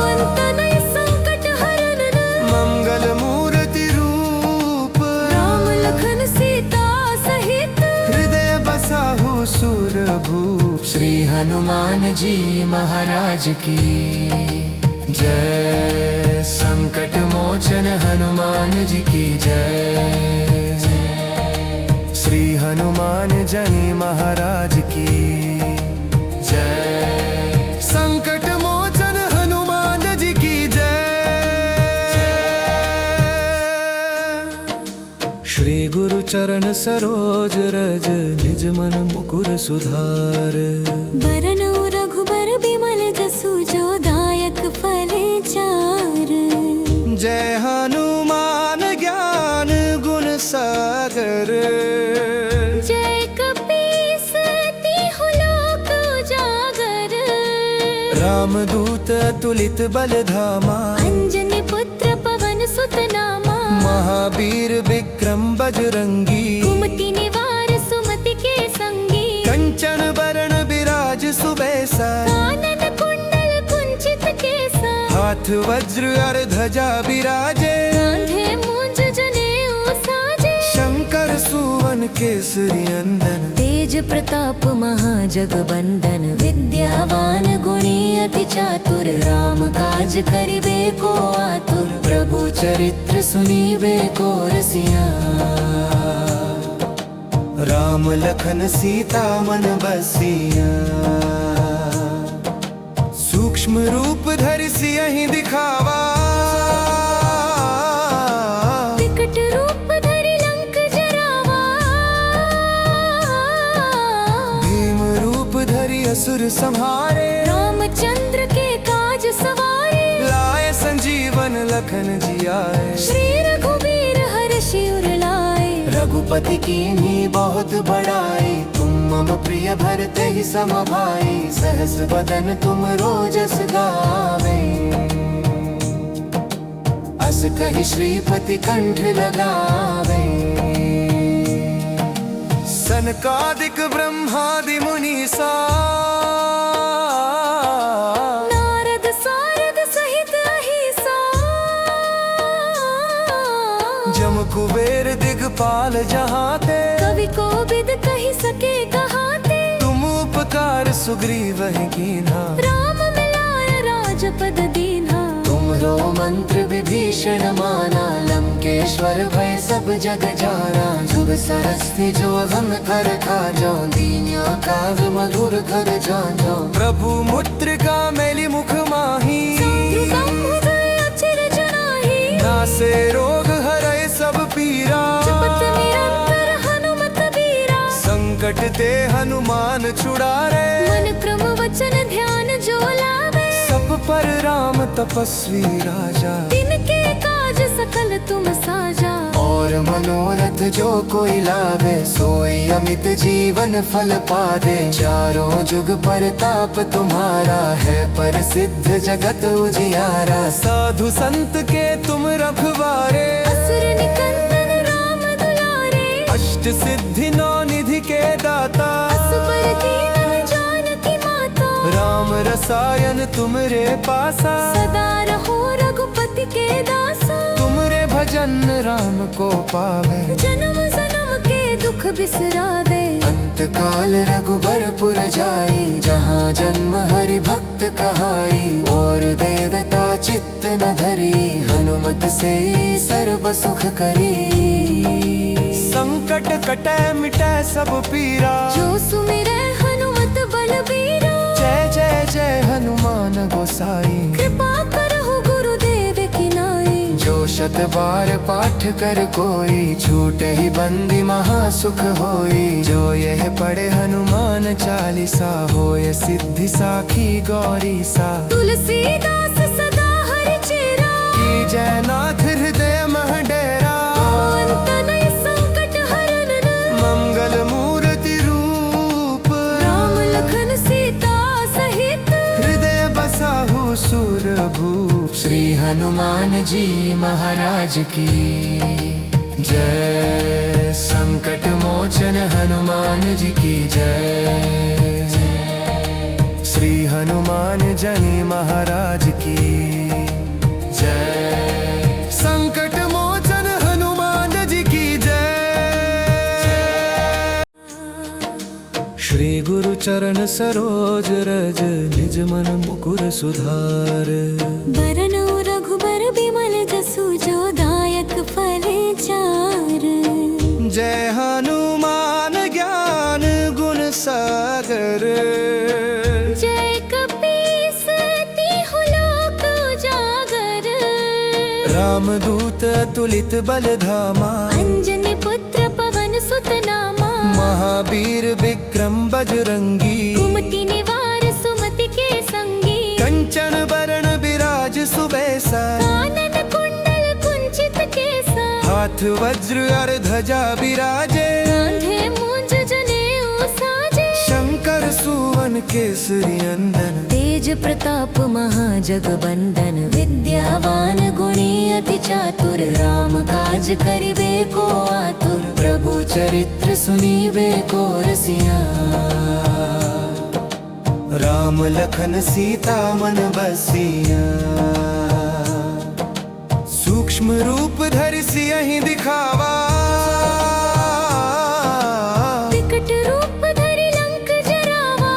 S2: अंत नहीं संकट हरन।
S3: मंगल मूर्ति रूप,
S2: राम लखन सीता सहित।
S3: हृदय बसाहु सुरभूप।
S1: श्री हनुमान जी महाराज की जय। संकट मोचन हनुमान जी की जय।
S3: श्री हनुमान जी महाराज की जय। संकट मोचन हनुमान जी की जय। श्री गुरु चरण सरोज रज, निज मन मुकुर सुधार।
S2: बरनउ रघुबर बिमल जसु, जो दायक फल चार।
S3: जय हनुमान ज्ञान गुण सागर।
S2: जय कपीस तिहु लोक उजागर।
S3: रामदूत अतुलित बल धामा,
S2: अंजनी पुत्र पवन सुत नामा।
S3: महावीर विक्रम बजरंगी।
S2: कुमति निवार सुमति के संगी।
S3: कंचन बरण विराज सुबेसा,
S2: कानन कुंडल कुंचित केसा।
S3: हाथ वज्र और ध्वजा विराजे।
S2: कांधे मूंज जनेऊ साजे।
S3: शंकर सुवन केसरी नंदन।
S2: तेज प्रताप महाजगबंदन। विद्यावान गुणी अति चातुर, राम काज करिबे को आतुर।
S1: प्रभु चरित्र सुनीबे को रसिया।
S3: राम लखन सीता मन बसिया। सूक्ष्म रूप धरि सियहि दिखावा,
S2: विकट रूप धरि लंक जरावा।
S3: भीम रूप धरि असुर संहारे।
S2: रामचंद्र के काज सवारे।
S3: लाए संजीवन लखन जियाए।
S2: श्री रघुबीर हर्षि उर लाए।
S1: रघुपति कीन्ही बहुत बड़ाई, तुम मम प्रिय भरते ही सम भाई। सहस बदन तुम रोजस गावे, अस कहि श्रीपति कंठ लगावे।
S3: सनकादिक ब्रह्मादि मुनीसा,
S2: नारद सारद सहित अहिसा।
S3: जम कुबेर दिगपाल जहाते।
S2: कवि कोविद कहि सके कहाते।
S3: तुम उपकार सुग्रीव कीन्हा,
S2: राम मिलाय राजपद दीन्हा।
S1: तुमरो मंत्र विभीषण माना, लंकेश्वर भय सब जग जाना। जुग सरस्ती जो हम कर खाजो, दीन्या काग मधुर कर जानो।
S3: प्रभु मुद्रिका मेली मुख माही।
S2: हृदय अचिर जनाहि।
S3: नासे रोग हरै सब पीरा।
S2: जपत निरंतर हनुमत बीरा।
S3: संकट ते हनुमान छुड़ारे।
S2: मन क्रम वचन ध्यान जो लावे।
S3: सब पर राम तपस्वी राजा,
S2: तिनके काज सकल तुम साजा।
S1: और मनोरथ जो कोई लावे, सोई अमित जीवन फल पावे। चारों जुग परताप तुम्हारा है, प्रसिद्ध जगत उजियारा।
S3: साधु संत के तुम रखवारे।
S2: असुर निकंदन राम दुलारे।
S3: अष्ट सिद्धि नौ निधि के दाता।
S2: असबर दीनन
S3: रसायन तुमरे पासा,
S2: सदा रहो रघुपति के दासा।
S3: तुमरे भजन राम को पावे,
S2: जन्म जन्म के दुख बिसरा दे।
S1: अंत काल रघुबरपुर जाई, जहाँ जन्म हरि भक्त कहाई। और देवता चित्त न धरी, हनुमत से सर्व सुख करी।
S3: संकट कटे मिटे सब पीरा,
S2: जो सुमिरै हनुमत बलबीरा।
S3: जय जय जय हनुमान गोसाई।
S2: कृपा करहु गुरुदेव की नाई।
S1: जो शत बार पाठ कर कोई, छूटे ही बंदी महासुख होई।
S3: जो यह पढ़े हनुमान चालीसा, होय सिद्धि साखी गौरी सा।
S2: तुलसीदास सदा हरि चेरा,
S3: की जय नाथ हृदय मह डेरा।
S2: अंत नहीं संकट हरन।
S3: मंगल मूर्ति रूप,
S2: राम लखन सीता सहित।
S3: हृदय बसाहु सुरभूप।
S1: श्री हनुमान जी महाराज की जय। संकट मोचन हनुमान जी की जय।
S3: श्री हनुमान जनी महाराज की जय। संकट मोचन हनुमान जी की जय। श्री गुरु चरण सरोज रज, निज मन मुकुर सुधार।
S2: बरनउ रघुबर बिमल जसु, जो दायक फल चार।
S3: जय हनुमान ज्ञान गुण सागर।
S2: जय कपीस तिहु लोक उजागर।
S3: रामदूत अतुलित बल धामा,
S2: अंजनी पुत्र पवन सुत नामा।
S3: महावीर विक्रम बजरंगी।
S2: कुमति निवार सुमति के संगी।
S3: कंचन बरण बिराज सुबेसा,
S2: कानन कुंडल कुंचित केसा।
S3: हाथ वज्र और ध्वजा विराजे।
S2: कांधे मूंज जनेऊ साजे।
S3: शंकर सुवन केसरी नंदन।
S2: तेज प्रताप महाजगबंदन। विद्यावान गुणी अति चातुर। राम काज करिबे को आतुर।
S1: प्रभु चरित्र सुनीबे को रसिया।
S3: राम लखन सीता मन बसिया। सूक्ष्म रूप धरि सियहि दिखावा।
S2: विकट रूप धरि लंक जरावा।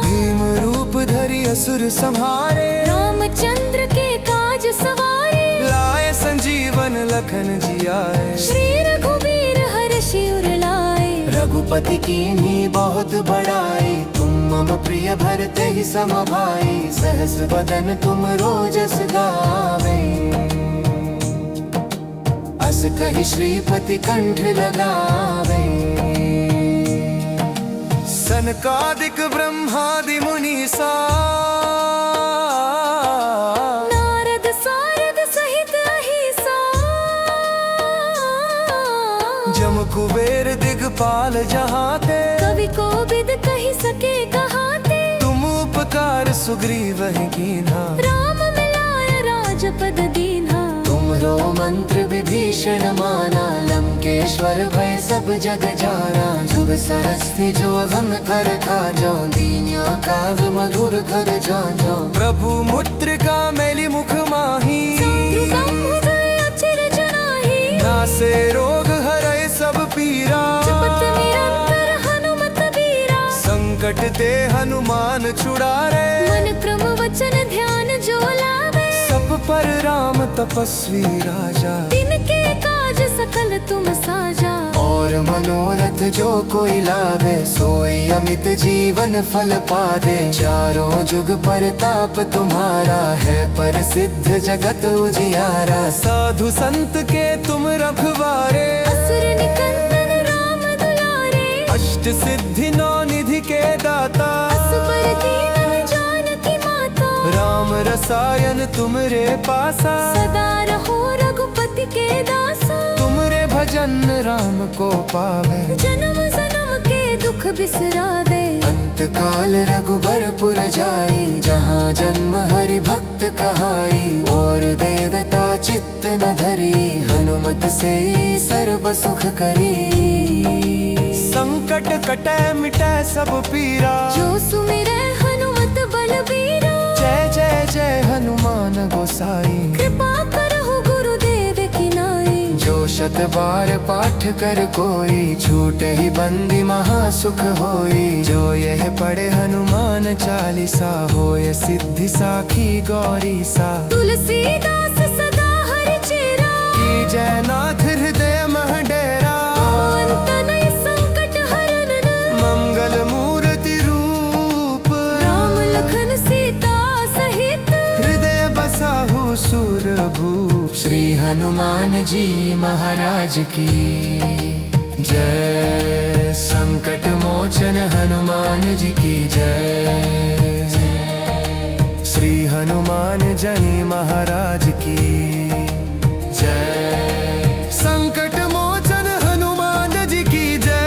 S3: भीम रूप धरि असुर संहारे।
S2: रामचंद्र के काज सवारे।
S3: लाए संजीवन लखन जियाए।
S2: श्री रघुवीर हर्षि उर लाए।
S1: रघुपति कीन्ही बहुत बड़ाई, तुम मम प्रिय भरते ही सम भाई। सहस बदन तुम रोजस गावे, अस कहि श्रीपति कंठ लगावे।
S3: सनकादिक ब्रह्मादि मुनीसा।
S2: नारद सारद सहित अहिसा।
S3: जम कुबेर दिगपाल जहाते।
S2: कवि को बिद कहि सके कहाते।
S3: तुम उपकार सुग्रीव ही कीन्हा।
S2: राम मिलाय राजपद दीन्हा।
S1: तुमरो मंत्र विभीषण माना, लंकेश्वर भय सब जग जाना। जुग सरस्ती जो अगम कर खाजो, दीन्या काव्य मधुर कर जाजो।
S3: प्रभु मुद्रिका मैली मुख माही।
S2: समुदय अचिर जनाहि।
S3: नासे रोग हरै सब पीरा।
S2: जपत निरंतर हनुमत बीरा।
S3: संकट ते हनुमान छुड़ारे।
S2: मन क्रम वचन ध्यान जो लावे।
S3: सब पर राम तपस्वी राजा।
S2: तिनके काज सकल तुम साजा।
S1: और मनोरथ जो कोई लावे, सोई अमित जीवन फल पावे। चारों जुग परताप तुम्हारा है, प्रसिद्ध जगत उजियारा।
S3: साधु संत के तुम रखवारे।
S2: असुर निकंदन राम दुलारे।
S3: अष्ट सिद्धि नौ निधि के दाता।
S2: असुर दीन जानकी माता।
S3: राम रसायन तुमरे पासा।
S2: सदा रहो रघुपति के दासा।
S3: तुमरे भजन राम को पावे।
S2: जन्म जन्म के दुख बिसरा दे।
S1: अंत काल रघुबरपुर जाई, जहाँ जन्म हरि भक्त कहाई। और देवता चित्त न धरी, हनुमत से सर्व सुख करी।
S3: संकट संकट कटे मिटे सब पीरा।
S2: जो सुमिरै हनुमत बलबीरा।
S3: जय जय जय हनुमान गोसाई।
S2: कृपा करहु गुरुदेव की नाई।
S3: जो शत बार पाठ कर कोई छूटे ही बंदी महासुख होई। जो यह पढ़े हनुमान चालीसा होय सिद्धि साखी गौरी सा।
S2: तुलसीदास सदा हरि चेरा।
S3: की जयनाथ हृदय मह डेरा।
S2: अंत नहीं संकट हरन।
S3: मंगल मूर्ति रूप।
S2: राम लखन सीता सहित।
S3: हृदय बसाहु सुरभूप। श्री हनुमान जी महाराज की जय। संकट मोचन हनुमान जी की जय। श्री हनुमान जी महाराज की जय। संकट मोचन हनुमान जी की जय।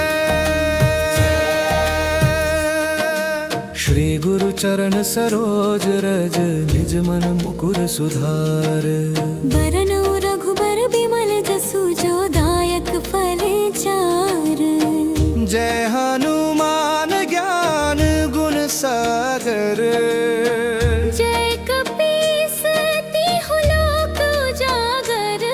S3: श्री गुरु चरण सरोज रज निज मन मुकुर सुधार।
S2: बरनउ रघुबर बिमल जसु जो दायक फल चार।
S3: जय हनुमान ज्ञान गुण सागर।
S2: जय कपीस तिहु लोक उजागर।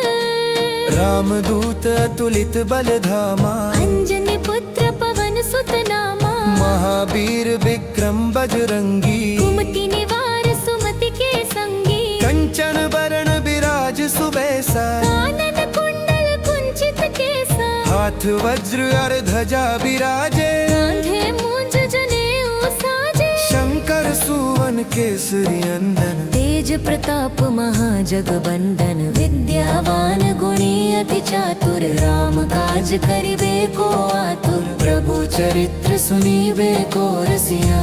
S3: रामदूत अतुलित बल धामा।
S2: अंजनी पुत्र पवन सुत नामा।
S3: महावीर विक्रम बजरंगी।
S2: कुमति निवार सुमति के संगी।
S3: कंचन बरण विराज सुबेसा।
S2: कानन कुंडल कुंचित केसा।
S3: हाथ वज्र और ध्वजा विराजे।
S2: कांधे मूंज जनेऊ साजे।
S3: शंकर सुवन केसरी नंदन।
S2: तेज प्रताप महाजगबंदन। विद्यावान गुणी अति चातुर। राम काज करिबे को आतुर।
S1: प्रभु चरित्र सुनीबे को रसिया।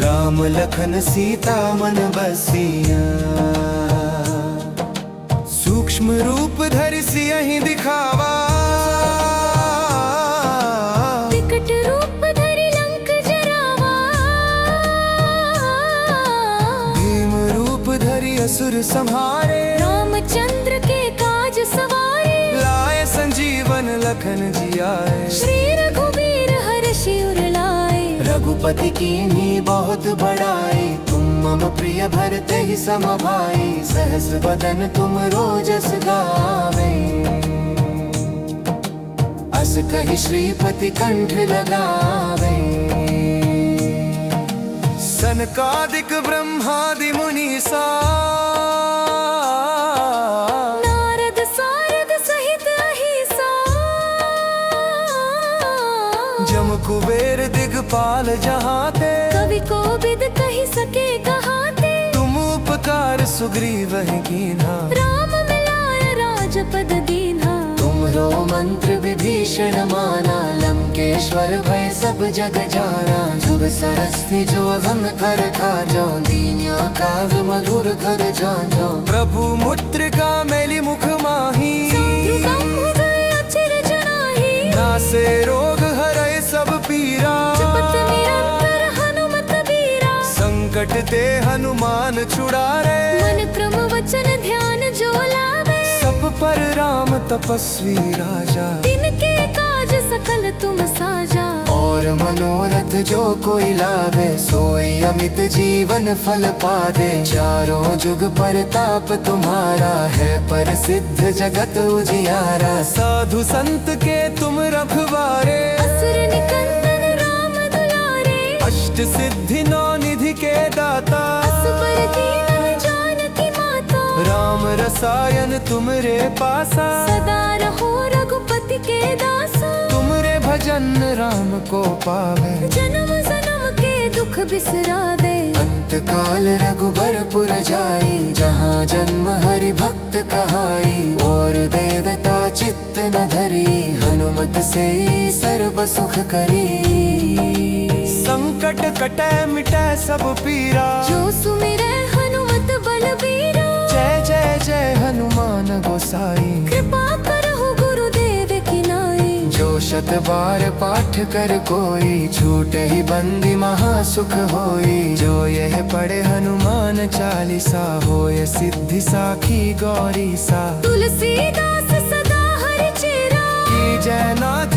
S3: राम लखन सीता मन बसिया। सूक्ष्म रूप धरि सियहि दिखावा।
S2: विकट रूप धरि लंक जरावा।
S3: भीम रूप धरि असुर संहारे।
S2: रामचंद्र के काज सवारे।
S3: लाए संजीवन लखन जियाए।
S2: श्री रघुवीर हर्षि उर लाए।
S1: रघुपति कीन्ही बहुत बड़ाई। तुम मम प्रिय भरते ही सम भाई। सहस बदन तुम रोजस गावे। अस कहि श्रीपति कंठ लगावे।
S3: सनकादिक ब्रह्मादि मुनीसा।
S2: नारद सारद सहित अहिसा।
S3: जम कुबेर दिगपाल जहाते।
S2: कवि को बिद कहि सके कहाते।
S3: तुम उपकार सुग्रीव कीन्हा।
S2: राम मिलाय राजपद दीन्हा।
S1: तुमरो मंत्र विभीषण माना। लंकेश्वर भय सब जग जाना। जुग सरस्ती जो अगम कर खाजो। दीन्या काव्य मधुर कर जाजो।
S3: प्रभु मुद्रिका मेली मुख माही।
S2: हृदय अचिर जनाहि।
S3: नासे रोग हरै सब पीरा।
S2: जपत निरंतर हनुमत बीरा।
S3: संकट ते हनुमान छुड़ारे।
S2: मन क्रम वचन ध्यान जो लावे।
S3: सब पर राम तपस्वी राजा।
S2: तिनके काज सकल तुम साजा।
S1: और मनोरथ जो कोई लावे। सोई अमित जीवन फल पावे। चारों जुग परताप तुम्हारा है। प्रसिद्ध जगत उजियारा।
S3: साधु संत के तुम रखवारे।
S2: असुर निकंदन राम दुलारे।
S3: अष्ट सिद्धि नौ निधि के दाता।
S2: असुर दीन जानकी माता।
S3: राम रसायन तुमरे पासा।
S2: सदा रहो रघुपति के दासा।
S3: तुमरे भजन राम को पावे।
S2: जन्म जन्म के दुख बिसरावे।
S1: अंत काल रघुबरपुर जाई। जहाँ जन्म हरि भक्त कहाई। और देवता चित्त न धरी। हनुमत से सर्व सुख करी।
S3: संकट कटे मिटे सब पीरा।
S2: जो सुमिरै हनुमत बलबीरा।
S3: जय जय जय हनुमान गोसाई।
S2: कृपा करहु गुरुदेव की नाई।
S1: जो शत बार पाठ कर कोई छूटे ही बंदी महासुख होई।
S3: जो यह पढ़े हनुमान चालीसा होय सिद्धि साखी गौरी सा।
S2: तुलसीदास सदा हरि चेरा।
S3: की जयनाथ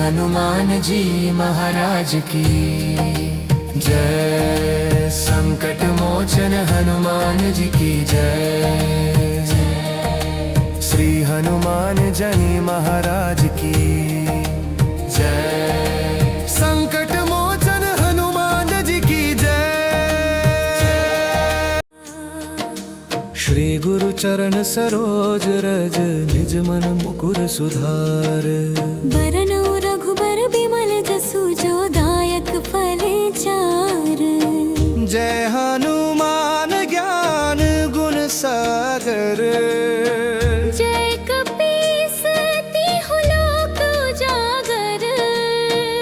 S3: हनुमान जी महाराज की जय। संकट मोचन हनुमान जी की जय। श्री हनुमान जी महाराज की जय। संकट मोचन हनुमान जी की जय। श्री गुरु चरण सरोज रज निज मन मुकुर सुधार।
S2: बरनउँ रघुबर बिमल जसु जो दायक फल चार।
S3: जय हनुमान ज्ञान गुण सागर।
S2: जय कपीस तिहु लोक उजागर।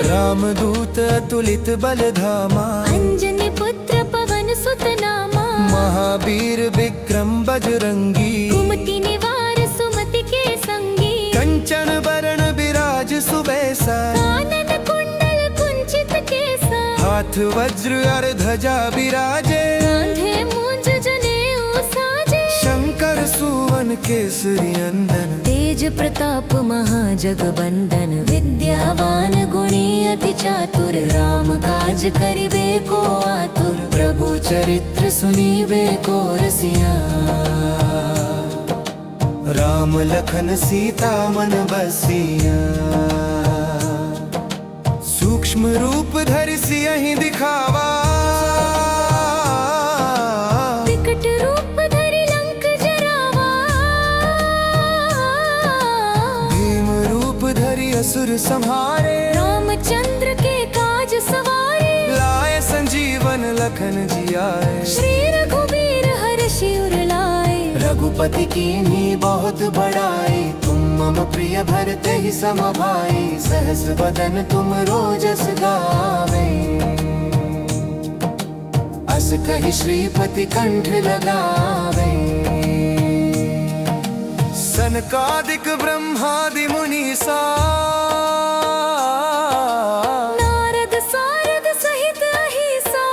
S3: रामदूत अतुलित बल धामा।
S2: अंजनी पुत्र पवन सुत नामा।
S3: महावीर विक्रम बजरंगी।
S2: कुमति निवार सुमति के संगी।
S3: कंचन बरण बिराज सुबेसा।
S2: कानन कुंडल कुंचित केसा।
S3: हाथ वज्र और ध्वजा विराजे।
S2: कांधे मूंज जनेऊ साजे।
S3: शंकर सुवन केसरी नंदन।
S2: तेज प्रताप महाजगबंदन। विद्यावान गुणी अति चातुर। राम काज करिबे को आतुर।
S3: प्रभु चरित्र सुनीबे को रसिया। राम लखन सीता मन बसिया। सूक्ष्म रूप धरि सियहि दिखावा।
S2: विकट रूप धरि लंक जरावा।
S3: भीम रूप धरि असुर संहारे।
S2: रामचंद्र के काज सवारे।
S3: लाए संजीवन लखन जियाए।
S2: श्री रघुबीर हर्षि उर लाए।
S3: रघुपति कीन्ही बहुत बड़ाई। तुम मम प्रिय भरते ही सम भाई। सहस बदन तुम रोजस गावे। अस कहि श्रीपति कंठ लगावे। सनकादिक ब्रह्मादि मुनीसा।
S2: नारद सारद सहित अहिसा।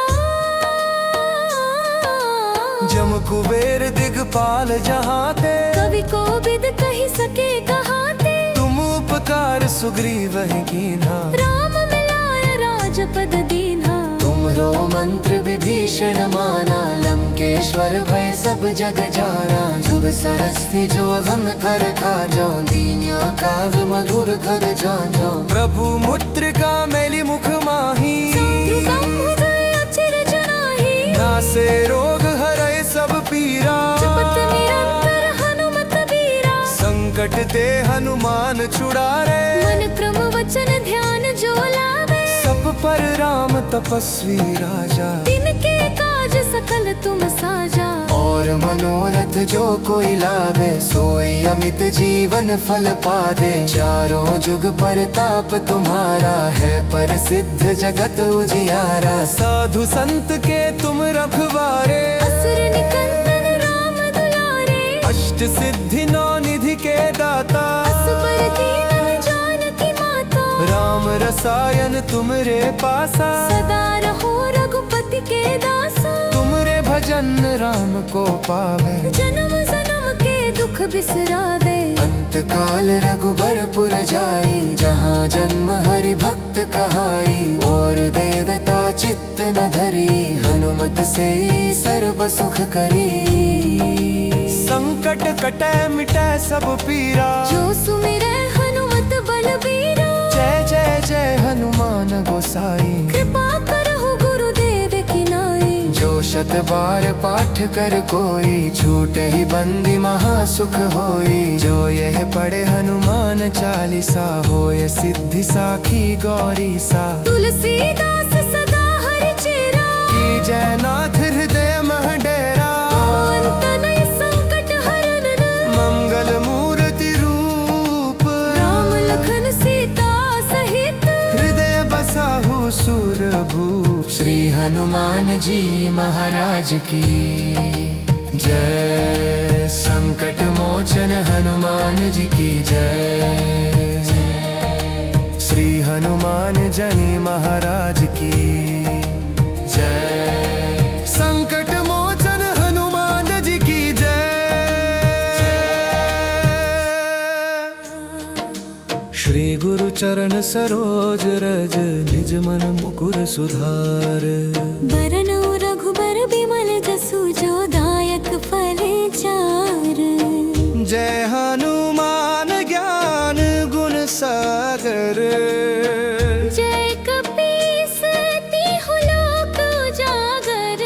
S3: जम कुबेर दिगपाल जहाते।
S2: कवि कोविद कहि सके कहाते।
S3: तुम उपकार सुग्रीव ही कीन्हा।
S2: राम मिलाय राजपद दीन्हा।
S1: तुमरो मंत्र विभीषण माना। लंकेश्वर भय सब जग जाना। जुग सरस्ती जो अगम कर खाजो। दीन्या काव्य मधुर कर जानो।
S3: प्रभु मुद्रिका मैली मुख माही।
S2: साधु संभुदय अचिर जनाहि।
S3: नासे रोग हरै सब पीरा।
S2: जपत निरंतर हनुमत बीरा।
S3: संकट ते हनुमान छुड़ारे।
S2: मन क्रम वचन ध्यान जो लावे।
S3: सब पर राम तपस्वी राजा।
S2: तिनके काज सकल तुम साजा।
S1: और मनोरथ जो कोई लावे। सोई अमित जीवन फल पादे। चारों जुग परताप तुम्हारा है। प्रसिद्ध जगत उजियारा।
S3: साधु संत के तुम रखवारे।
S2: असुर निकंदन राम दुलारे।
S3: अष्ट सिद्धि नौ निधि के दाता।
S2: असुर दीन जानकी माता।
S3: राम रसायन तुमरे पासा।
S2: सदा रहो रघुपति के दासा।
S3: तुमरे भजन राम को पावे।
S2: जन्म जन्म के दुख बिसरावे।
S1: अंत काल रघुबर पुर जाई। जहाँ जन्म हरि भक्त कहाई। और देवता चित्त न धरी। हनुमत से सर्व सुख करी।
S3: संकट कटे मिटे सब पीरा।
S2: जो सुमिरै हनुमत बलबीरा।
S3: जय जय जय हनुमान गोसाई।
S2: कृपा करहु गुरुदेव की नाई।
S1: जो शत बार पाठ कर कोई। छूटे ही बंदी महासुख होई।
S3: जो यह पढ़े हनुमान चालीसा। होय सिद्धि साखी गौरी सा।
S2: तुलसीदास सदा हरि चेरा।
S3: की जयनाथ हृदय मह डेरा।
S2: अंत नहीं संकट हरन।
S3: मंगल मूर्ति रूप।
S2: राम लखन सीता सहित।
S3: हृदय बसाहु सुरभूप।
S1: श्री हनुमान जी महाराज की जय। संकट मोचन हनुमान जी की जय।
S3: श्री हनुमान जी महाराज की जय। संकट मोचन हनुमान जी की जय। श्री गुरु चरण सरोज रज निज मन मुकुर सुधार।
S2: बरनौ रघुबर बिमल जसु जो दायक फल चार।
S3: जय हनुमान ज्ञान गुण सागर।
S2: जय कपीस तिहु लोक उजागर।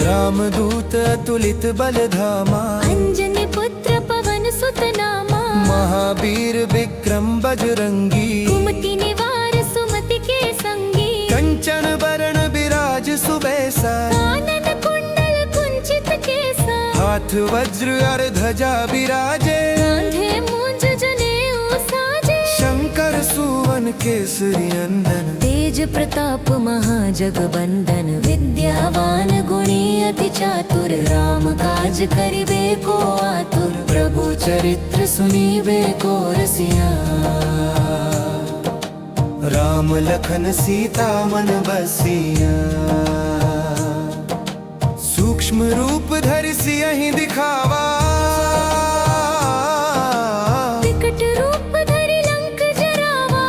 S3: रामदूत अतुलित बल धामा।
S2: अंजनी पुत्र पवन सुत नामा।
S3: महावीर विक्रम बजरंगी।
S2: कुमति निवार सुमति के संगी।
S3: कंचन बरण विराज सुबेसा।
S2: कानन कुंडल कुंचित केसा।
S3: हाथ वज्र और ध्वजा विराजे।
S2: कांधे मूंज जनेऊ साजे।
S3: शंकर सुवन केसरी नंदन।
S2: तेज प्रताप महाजगबंदन। विद्यावान गुणी अति चातुर। राम काज करिबे को आतुर।
S1: प्रभु चरित्र सुनीबे को रसिया। राम लखन सीता मन बसिया।
S3: सूक्ष्म रूप धरि सियहि दिखावा।
S2: विकट रूप धरि लंक जरावा।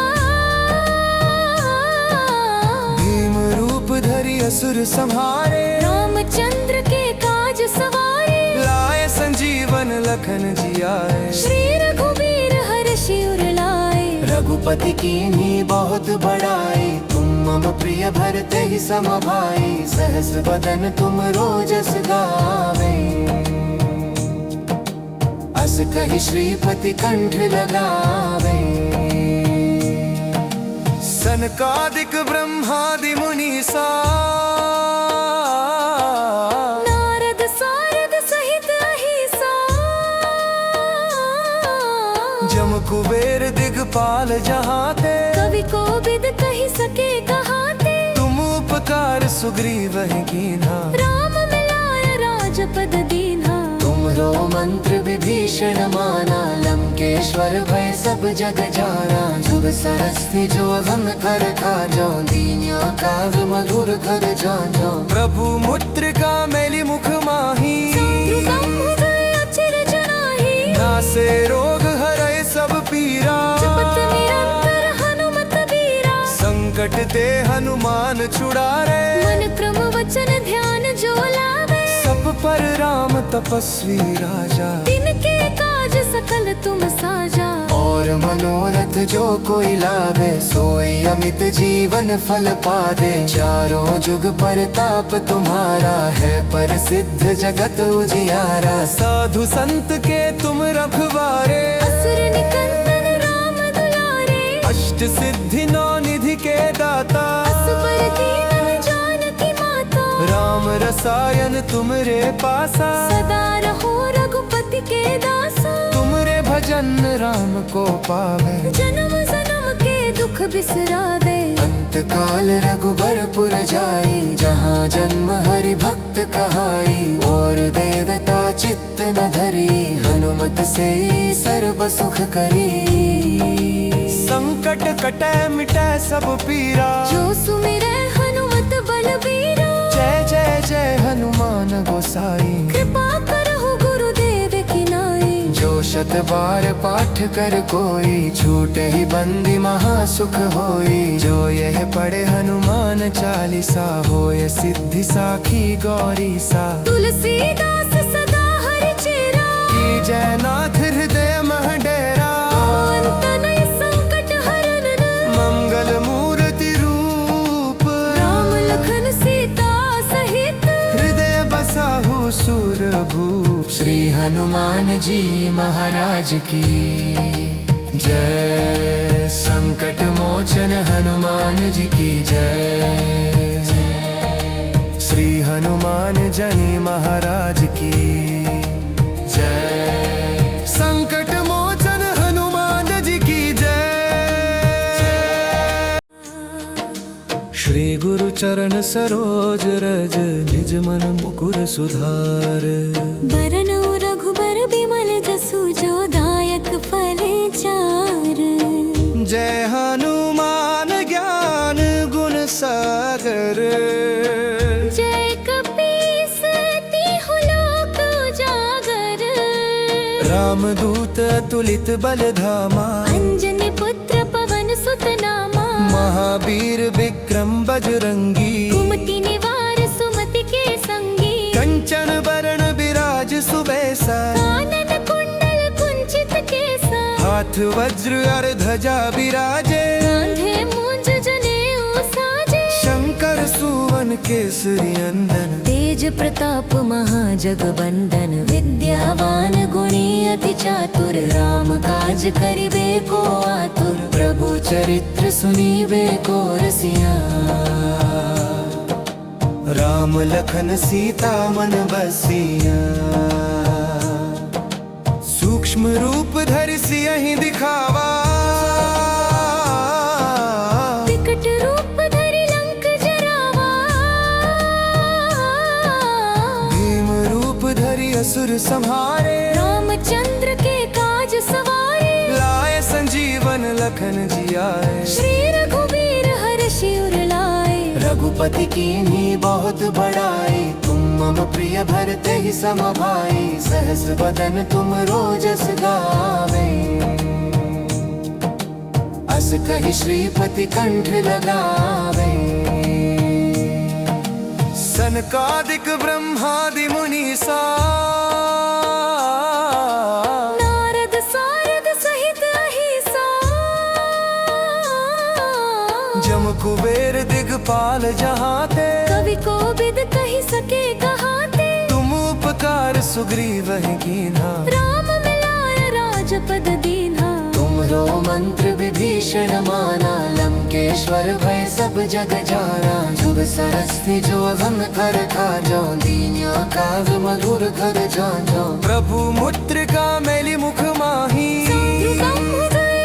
S3: भीम रूप धरि असुर संहारे।
S2: रामचंद्र के काज सवारे।
S3: लाए संजीवन लखन जियाए।
S2: श्री रघुबीर हर्षि उर लाए।
S1: रघुपति कीन्ही बहुत बड़ाई। तुम मम प्रिय भरते ही सम भाई। सहस बदन तुम रोजस गावे। अस कहि श्रीपति कंठ लगावे।
S3: सनकादिक ब्रह्मादि मुनीसा।
S2: नारद सारद सहित अहिसा।
S3: जम कुबेर दिगपाल जहाते।
S2: कवि कोविद कहि सके कहाते।
S3: तुम उपकार सुग्रीव कीन्हा।
S2: राम मिलाय राजपद दीन्हा।
S1: तुमरो मंत्र विभीषण माना। लंकेश्वर भय सब जग जाना। जुग सरस्ति जो धन कर खाजो। दीन्या काग मधुर कर जानो।
S3: प्रभु मुद्रिका मेलि मुख माही।
S2: अचिर जनाही।
S3: नासे रोग हरै सब पीरा।
S2: जपत निरंतर हनुमत बीरा।
S3: संकट ते हनुमान छुड़ारे।
S2: मन क्रम वचन ध्यान जो लावे।
S3: सब पर राम तपस्वी राजा।
S2: तिनके काज सकल तुम साजा।
S1: और मनोरथ जो कोई लावे। सोई अमित जीवन फल पावे। चारों जुग परताप तुम्हारा है। प्रसिद्ध जगत उजियारा।
S3: साधु संत के तुम रखवारे।
S2: असुर निकंदन राम दुलारे।
S3: अष्ट सिद्धि नौ निधि के दाता।
S2: असुर दीन जानकी माता।
S3: राम रसायन तुमरे पासा।
S2: सदा रहो रघुपति के दासा।
S3: तुमरे भजन राम को पावे।
S2: जन्म जन्म के दुख बिसरावे।
S1: अंत काल रघुबरपुर जाई। जहाँ जन्म हरि भक्त कहाई। और देवता चित्त न धरी। हनुमत से सर्व सुख करी।
S3: संकट कटै मिटै सब पीरा।
S2: जो सुमिरै हनुमत बलबीरा।
S3: जय जय जय हनुमान गोसाई।
S2: कृपा करहु गुरुदेव की नाई।
S1: जो शत बार पाठ कर कोई। छूटे ही बंदी महासुख होई।
S3: जो यह पढ़े हनुमान चालीसा। होय सिद्धि साखी गौरी सा।
S2: तुलसीदास सदा हरि चेरा।
S3: की जय नाथ हृदय मह डेरा।
S2: अंत नहीं संकट हरन।
S3: मंगल मूर्ति रूप।
S2: राम लखन सीता सहित।
S3: हृदय बसाहु सुरभूप।
S1: श्री हनुमान जी महाराज की जय। संकट मोचन हनुमान जी की जय।
S3: श्री हनुमान जनी महाराज की जय। संकट मोचन हनुमान जी की जय। श्री गुरु चरण सरोज रज निज मन मुकुर सुधार।
S2: बरनौ रघुबर बिमल जसु जो दायक फल चार।
S3: जय हनुमान ज्ञान गुण सागर।
S2: जय कपीस तिहु लोक उजागर।
S3: रामदूत अतुलित बल धामा।
S2: अंजनी पुत्र पवन सुत नामा
S3: महावीर विक्रम बजरंगी
S2: कुमति निवार सुमति के संगी
S3: कंचन बरण विराज सुबेसा
S2: कानन कुंडल कुंचित केसा
S3: हाथ वज्र और ध्वजा विराजे
S2: कांधे मूंज जनेऊ साजे
S3: शंकर सुवन केसरी नंदन
S2: तेज प्रताप महाजगबंदन विद्यावान गुणी अति चातुर राम काज करिबे को आतुर
S1: प्रभु चरित्र सुनीबे को रसिया
S3: राम लखन सीता मन बसिया सूक्ष्म रूप धरि सियहि दिखावा
S2: विकट रूप धरि लंक जरावा
S3: भीम रूप धरि असुर संहारे
S2: रामचंद्र के काज सवारे
S3: लाए संजीवन लखन जियाए
S2: श्री रघुवीर हर्षि उर लाए
S1: रघुपति कीन्ही बहुत बड़ाई तुम मम प्रिय भरते ही सम भाई सहस बदन तुम रोजस गावे अस कहि श्रीपति कंठ लगावे
S3: सनकादिक ब्रह्मादि मुनीसा
S2: नारद सारद सहित अहिसा
S3: जम कुबेर दिगपाल जहाते
S2: कवि को बिद कही सके कहाते
S3: तुम उपकार सुग्रीव कीन्हा
S2: राम मिलाय राजपद दीन्हा
S1: तुमरो मंत्र विभीषण माना लंकेश्वर भय सब जग जाना जुग सरस्ती जो अघन कर खाजो दीन्या काग मधुर कर जानो
S3: प्रभु मुद्रिका मेली मुख माही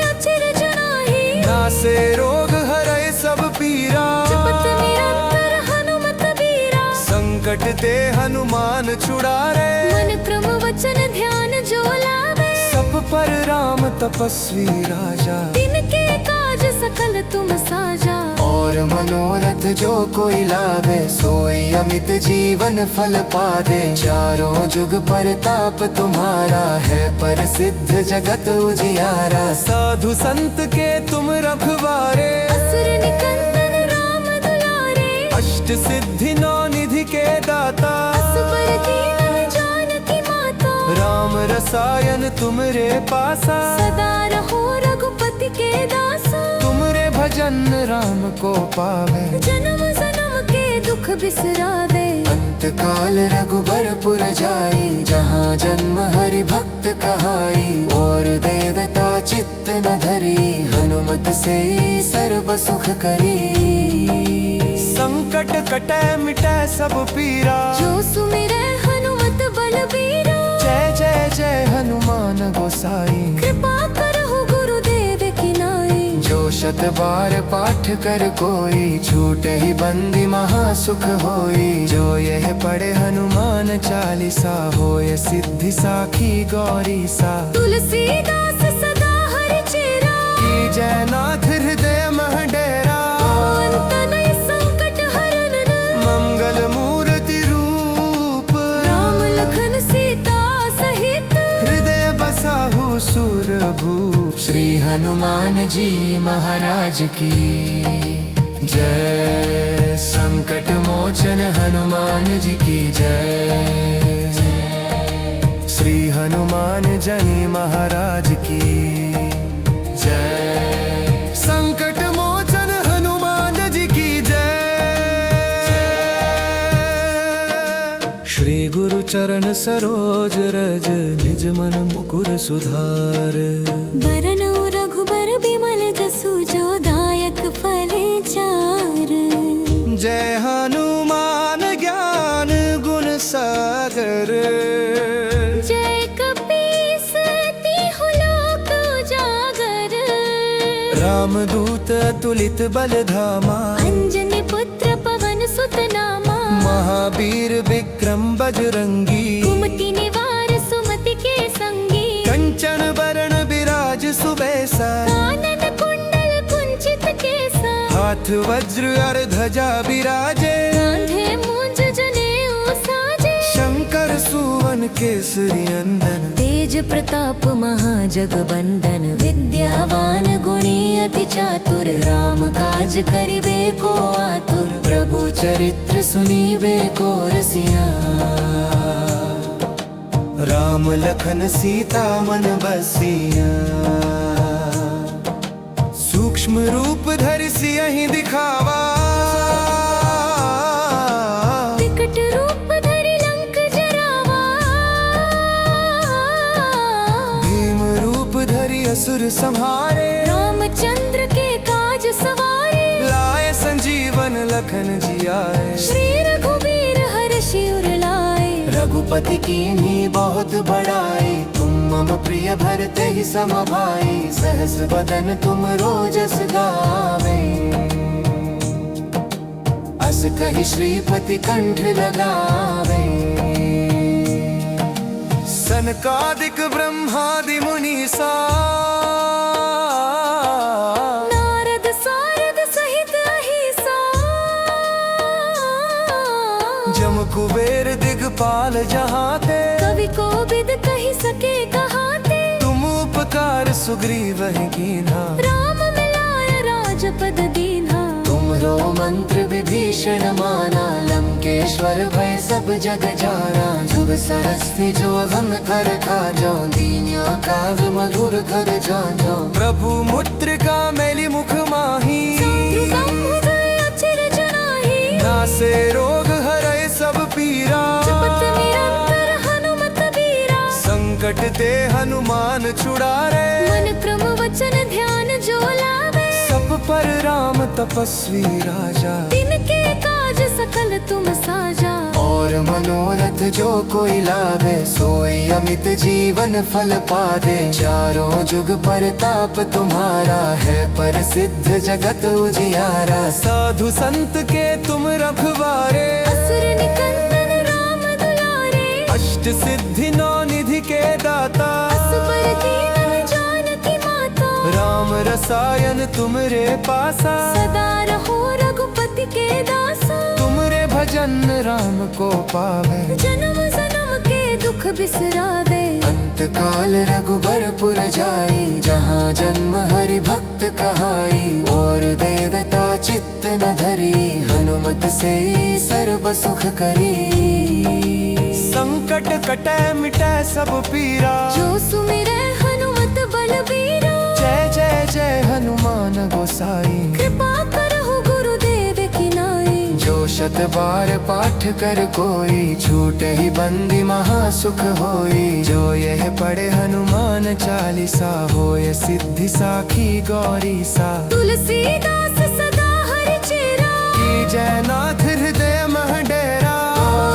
S2: अचिर जनाही
S3: नासे रोग हरै सब पीरा
S2: जपत निरंतर हनुमत बीरा
S3: संकट ते हनुमान छुड़ारे
S2: मन क्रम वचन ध्यान जो लावे
S3: सब पर राम तपस्वी राजा
S2: तिनके काज सकल तुम साजा
S1: और मनोरथ जो कोई लावे सोई अमित जीवन फल पावे चारों जुग परताप तुम्हारा है प्रसिद्ध जगत उजियारा
S3: साधु संत के तुम रखवारे
S2: असुर निकंदन राम दुलारे
S3: अष्ट सिद्धि नौ निधि के दाता
S2: असुर दीन जानकी माता
S3: राम रसायन तुमरे पासा
S2: सदा रहो रघुपति के दासा
S3: तुमरे भजन राम को पावे
S2: जन्म जन्म के दुख बिसरावे
S1: अंत काल रघुबरपुर जाई जहाँ जन्म हरि भक्त कहाई और देवता चित्त न धरी हनुमत से सर्व सुख करी
S3: संकट कटे मिटे सब पीरा
S2: जो सुमिरै हनुमत बलबीरा
S3: जय जय जय हनुमान गोसाई
S2: कृपा करहु गुरुदेव की नाई
S1: जो शत बार पाठ कर कोई छूटे ही बंदी महासुख होई
S3: जो यह पढ़े हनुमान चालीसा होय सिद्धि साखी गौरी सा
S2: तुलसीदास सदा हरि चेरा
S3: की जयनाथ हृदय मह डेरा
S2: अंत नहीं संकट हरन
S3: मंगल मूर्ति रूप
S2: राम लखन सीता सहित
S3: हृदय बसाहु सुरभूप
S1: श्री हनुमान जी महाराज की जय संकट मोचन हनुमान जी की जय
S3: श्री हनुमान जनी महाराज की
S1: जय
S3: संकट मोचन हनुमान जी की जय श्री गुरु चरण सरोज रज निज मन मुकुर सुधार
S2: बरनउ रघुबर बिमल जसु जो दायक फल चार
S3: जय हनुमान ज्ञान गुण सागर
S2: जय कपीस तिहु लोक उजागर
S3: रामदूत अतुलित बल धामा
S2: अंजनी पुत्र पवन सुत नामा
S3: महावीर विक्रम बजरंगी
S2: कुमति निवार सुमति के संगी
S3: कंचन बरण विराज सुबेसा
S2: कानन कुंडल कुंचित केसा
S3: हाथ वज्र और ध्वजा विराजे
S2: कांधे मूंज जनेऊ साजे
S3: शंकर शंकर सुवन केसरी अंदन,
S2: तेज प्रताप महाजगबंदन, विद्यावान गुणी अति चातुर, राम काज करिबे को आतुर,
S1: प्रभु चरित्र सुनीबे को रसिया, राम लखन सीता मन बसिया।
S3: सूक्ष्म रूप धरि सियहि दिखावा,
S2: विकट रूप धरि लंक जरावा,
S3: भीम रूप धरि असुर संहारे,
S2: रामचंद्र के काज सवारे,
S3: लाए संजीवन लखन जियाए,
S2: श्री रघुबीर हर्षि उर लाए,
S1: रघुपति कीन्ही बहुत बड़ाई, तुम मम प्रिय भरते ही सम भाई, सहस बदन तुम रोजस गावे, अस कहि श्रीपति कंठ लगावे।
S3: सनकादिक ब्रह्मादि मुनीसा,
S2: नारद सारद सहित अहिसा,
S3: जम कुबेर दिगपाल जहाते,
S2: कवि कोविद कहि सके कहाते,
S3: तुम उपकार सुग्रीव कीन्हा,
S2: राम मिलाय राजपद दीन्हा,
S1: तुमरो मंत्र विभीषण माना, लंकेश्वर भय सब जग जाना, जुग सरस्ती जो धन कर खाजो, दीन्या काज मधुर कर जानो,
S3: प्रभु मुद्रिका मैली मुख माही,
S2: अचिर जनाही,
S3: नासे रोग हरै सब पीरा,
S2: जपत निरंतर हनुमत बीरा,
S3: संकट ते हनुमान छुड़ारे,
S2: मन क्रम वचन ध्यान जो लावे,
S3: सब पर राम तपस्वी राजा,
S2: तिनके काज सकल तुम साजा,
S1: और मनोरथ जो कोई लावे, सोई अमित जीवन फल पावे, चारों जुग परताप तुम्हारा है, प्रसिद्ध जगत उजियारा,
S3: साधु संत के तुम रखवारे,
S2: असुर निकंदन राम दुलारे,
S3: अष्ट सिद्धि नौ निधि के दाता,
S2: असुर दीन जानकी माता,
S3: राम रसायन तुमरे पासा,
S2: सदा रहो रघुपति के दासा,
S3: तुमरे भजन राम को पावे,
S2: जन्म जन्म के दुख बिसरावे,
S1: अंत काल रघुबरपुर जाई, जहाँ जन्म हरि भक्त कहाई, और देवता चित्त न धरी, हनुमत से सर्व सुख करी,
S3: संकट कटै मिटै सब पीरा,
S2: जो सुमिरै हनुमत बलबीरा,
S3: जय जय जय हनुमान गोसाई,
S2: कृपा करहु गुरुदेव की नाई,
S1: जो शत बार पाठ कर कोई, छूटे ही बंदी महासुख होई,
S3: जो यह पढ़े हनुमान चालीसा, होय सिद्धि साखी गौरी सा,
S2: तुलसीदास सदा हरि चेरा,
S3: की जय नाथ हृदय मह डेरा,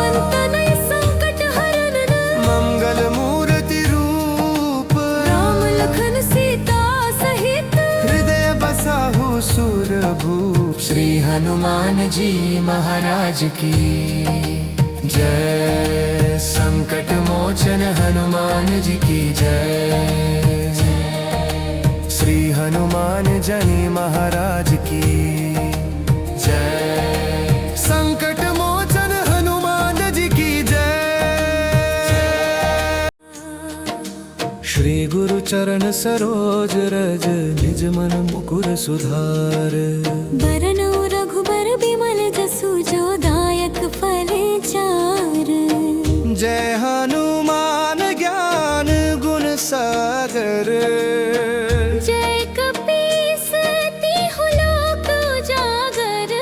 S2: अंत नहीं संकट हरन,
S3: मंगल मूर्ति रूप,
S2: राम लखन सीता सहित,
S3: हृदय बसाहु सुरभूप,
S1: श्री हनुमान जी महाराज की जय, संकट मोचन हनुमान जी की जय,
S3: श्री हनुमान जनी महाराज की
S1: जय,
S3: संकट मोचन हनुमान जी की जय। श्री गुरु चरण सरोज रज, निज मन मुकुर सुधार,
S2: बरनउ रघुबर बिमल जसु, जो दायक फल चार,
S3: जय हनुमान ज्ञान गुण सागर,
S2: जय कपीस तिहु लोक उजागर,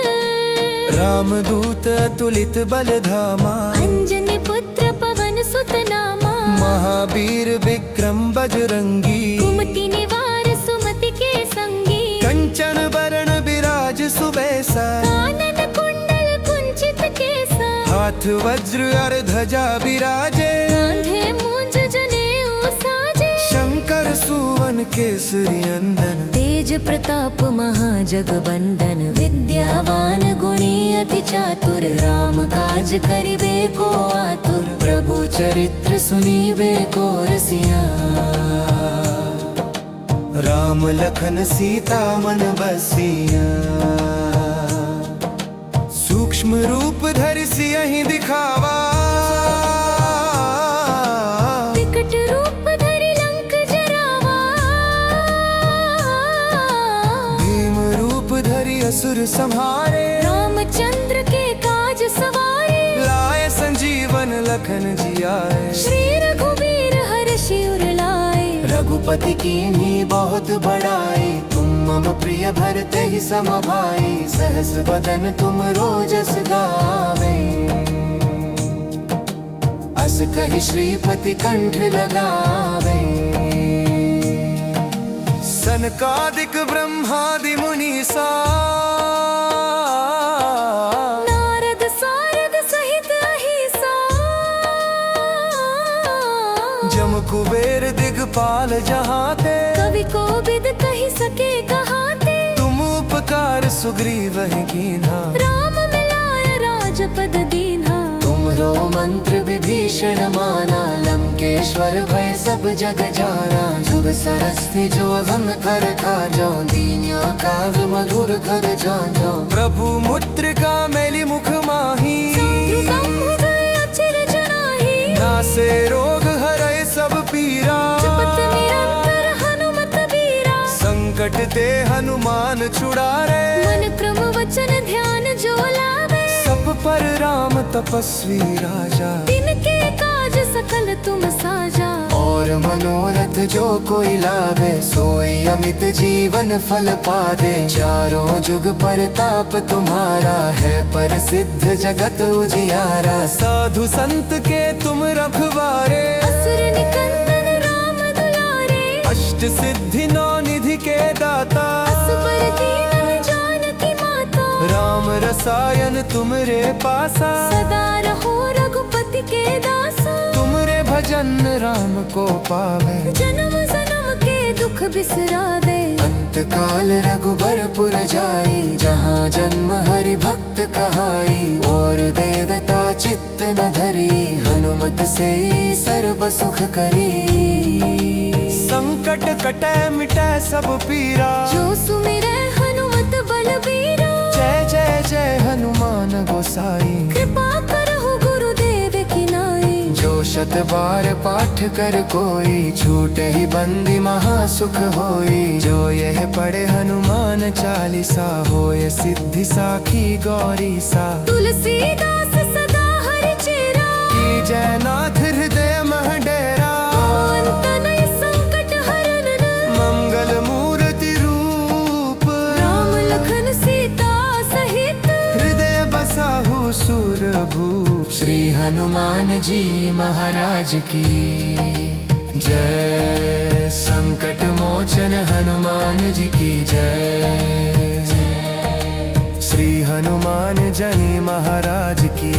S3: रामदूत अतुलित बल धामा,
S2: अंजनी पुत्र पवन सुत नामा,
S3: महावीर विक्रम बजरंगी,
S2: कुमति निवार सुमति के संगी,
S3: कंचन बरण बिराज सुबेसा,
S2: कानन कुंडल कुंचित केसा,
S3: हाथ वज्र और ध्वजा विराजे,
S2: कांधे मूंज जनेऊ साजे,
S3: शंकर सुवन केसरी अंदन,
S2: तेज प्रताप महाजगबंदन, विद्यावान गुणी अति चातुर, राम काज करिबे को आतुर,
S1: प्रभु चरित्र सुनीबे को रसिया, राम लखन सीता मन बसिया।
S3: सूक्ष्म रूप धरि सियहि दिखावा, असुर संहारे,
S2: रामचंद्र के काज सवारे,
S3: लाए संजीवन लखन जियाए।
S2: श्री रघुवीर हर्षि उर लाए,
S1: रघुपति कीन्ही बहुत बड़ाई, तुम मम प्रिय भरते ही सम भाई। सहस बदन तुम रोजस गावे, अस कहि श्रीपति कंठ लगावे।
S3: सनकादिक ब्रह्मादि मुनीसा,
S2: नारद सारद सहित अहिसा,
S3: जम कुबेर दिगपाल जहाते,
S2: कवि को बिद कही सके कहाते।
S3: तुम उपकार सुग्रीव ही कीन्हा,
S2: राम मिलाय राजपद दीन्हा।
S1: तुमरो मंत्र विभीषण माना, लंकेश्वर भय सब जग जाना। जुग सरस्ती जो अगम कर खाजो, दीन्या काव्य मधुर कर जानो।
S3: प्रभु मुद्रिका मैली मुख माही,
S2: अचिर जनाही,
S3: नासे रोग हरै सब पीरा।
S2: जपत निरंतर हनुमत बीरा,
S3: संकट ते हनुमान छुड़ारे।
S2: मन क्रम वचन ध्यान जो लावे,
S3: सब पर राम तपस्वी राजा।
S2: तिनके काज सकल तुम साजा।
S1: और मनोरथ जो कोई लावे, सोई अमित जीवन फल पावे। चारों जुग परताप तुम्हारा, है प्रसिद्ध जगत उजियारा।
S3: साधु संत के तुम रखवारे,
S2: असुर निकंदन राम दुलारे,
S3: अष्ट सिद्धि नौ निधि के दाता।
S2: असबर दीन जानकी माता,
S3: राम रसायन तुमरे पासा।
S2: सदा रहो रघुपति के दासा।
S3: तुमरे भजन राम को पावे,
S2: जन्म जन्म के दुख बिसरावे।
S1: अंत काल रघुबरपुर जाई, जहाँ जन्म हरि भक्त कहाई। और देवता चित्त न धरी, हनुमत से सर्व सुख करी।
S3: संकट कटे मिटे सब पीरा,
S2: जो सुमिरै हनुमत बलबीरा।
S3: जय जय जय हनुमान गोसाई।
S2: कृपा करहु गुरुदेव की नाई,
S1: जो शत बार पाठ कर कोई, छूटे ही बंदी महासुख होई।
S3: जो यह पढ़े हनुमान चालीसा, होय सिद्धि साखी गौरी सा।
S2: तुलसीदास सदा हरि चेरा,
S3: की जयनाथ हृदय मह डेरा।
S2: अंत नहीं संकट हरन,
S3: मंगल मूर्ति रूप,
S2: राम लखन सीता सहित।
S3: हृदय बसाहु सुरभूप।
S1: श्री हनुमान जी महाराज की जय। संकट मोचन हनुमान जी की जय।
S3: श्री हनुमान जनी महाराज की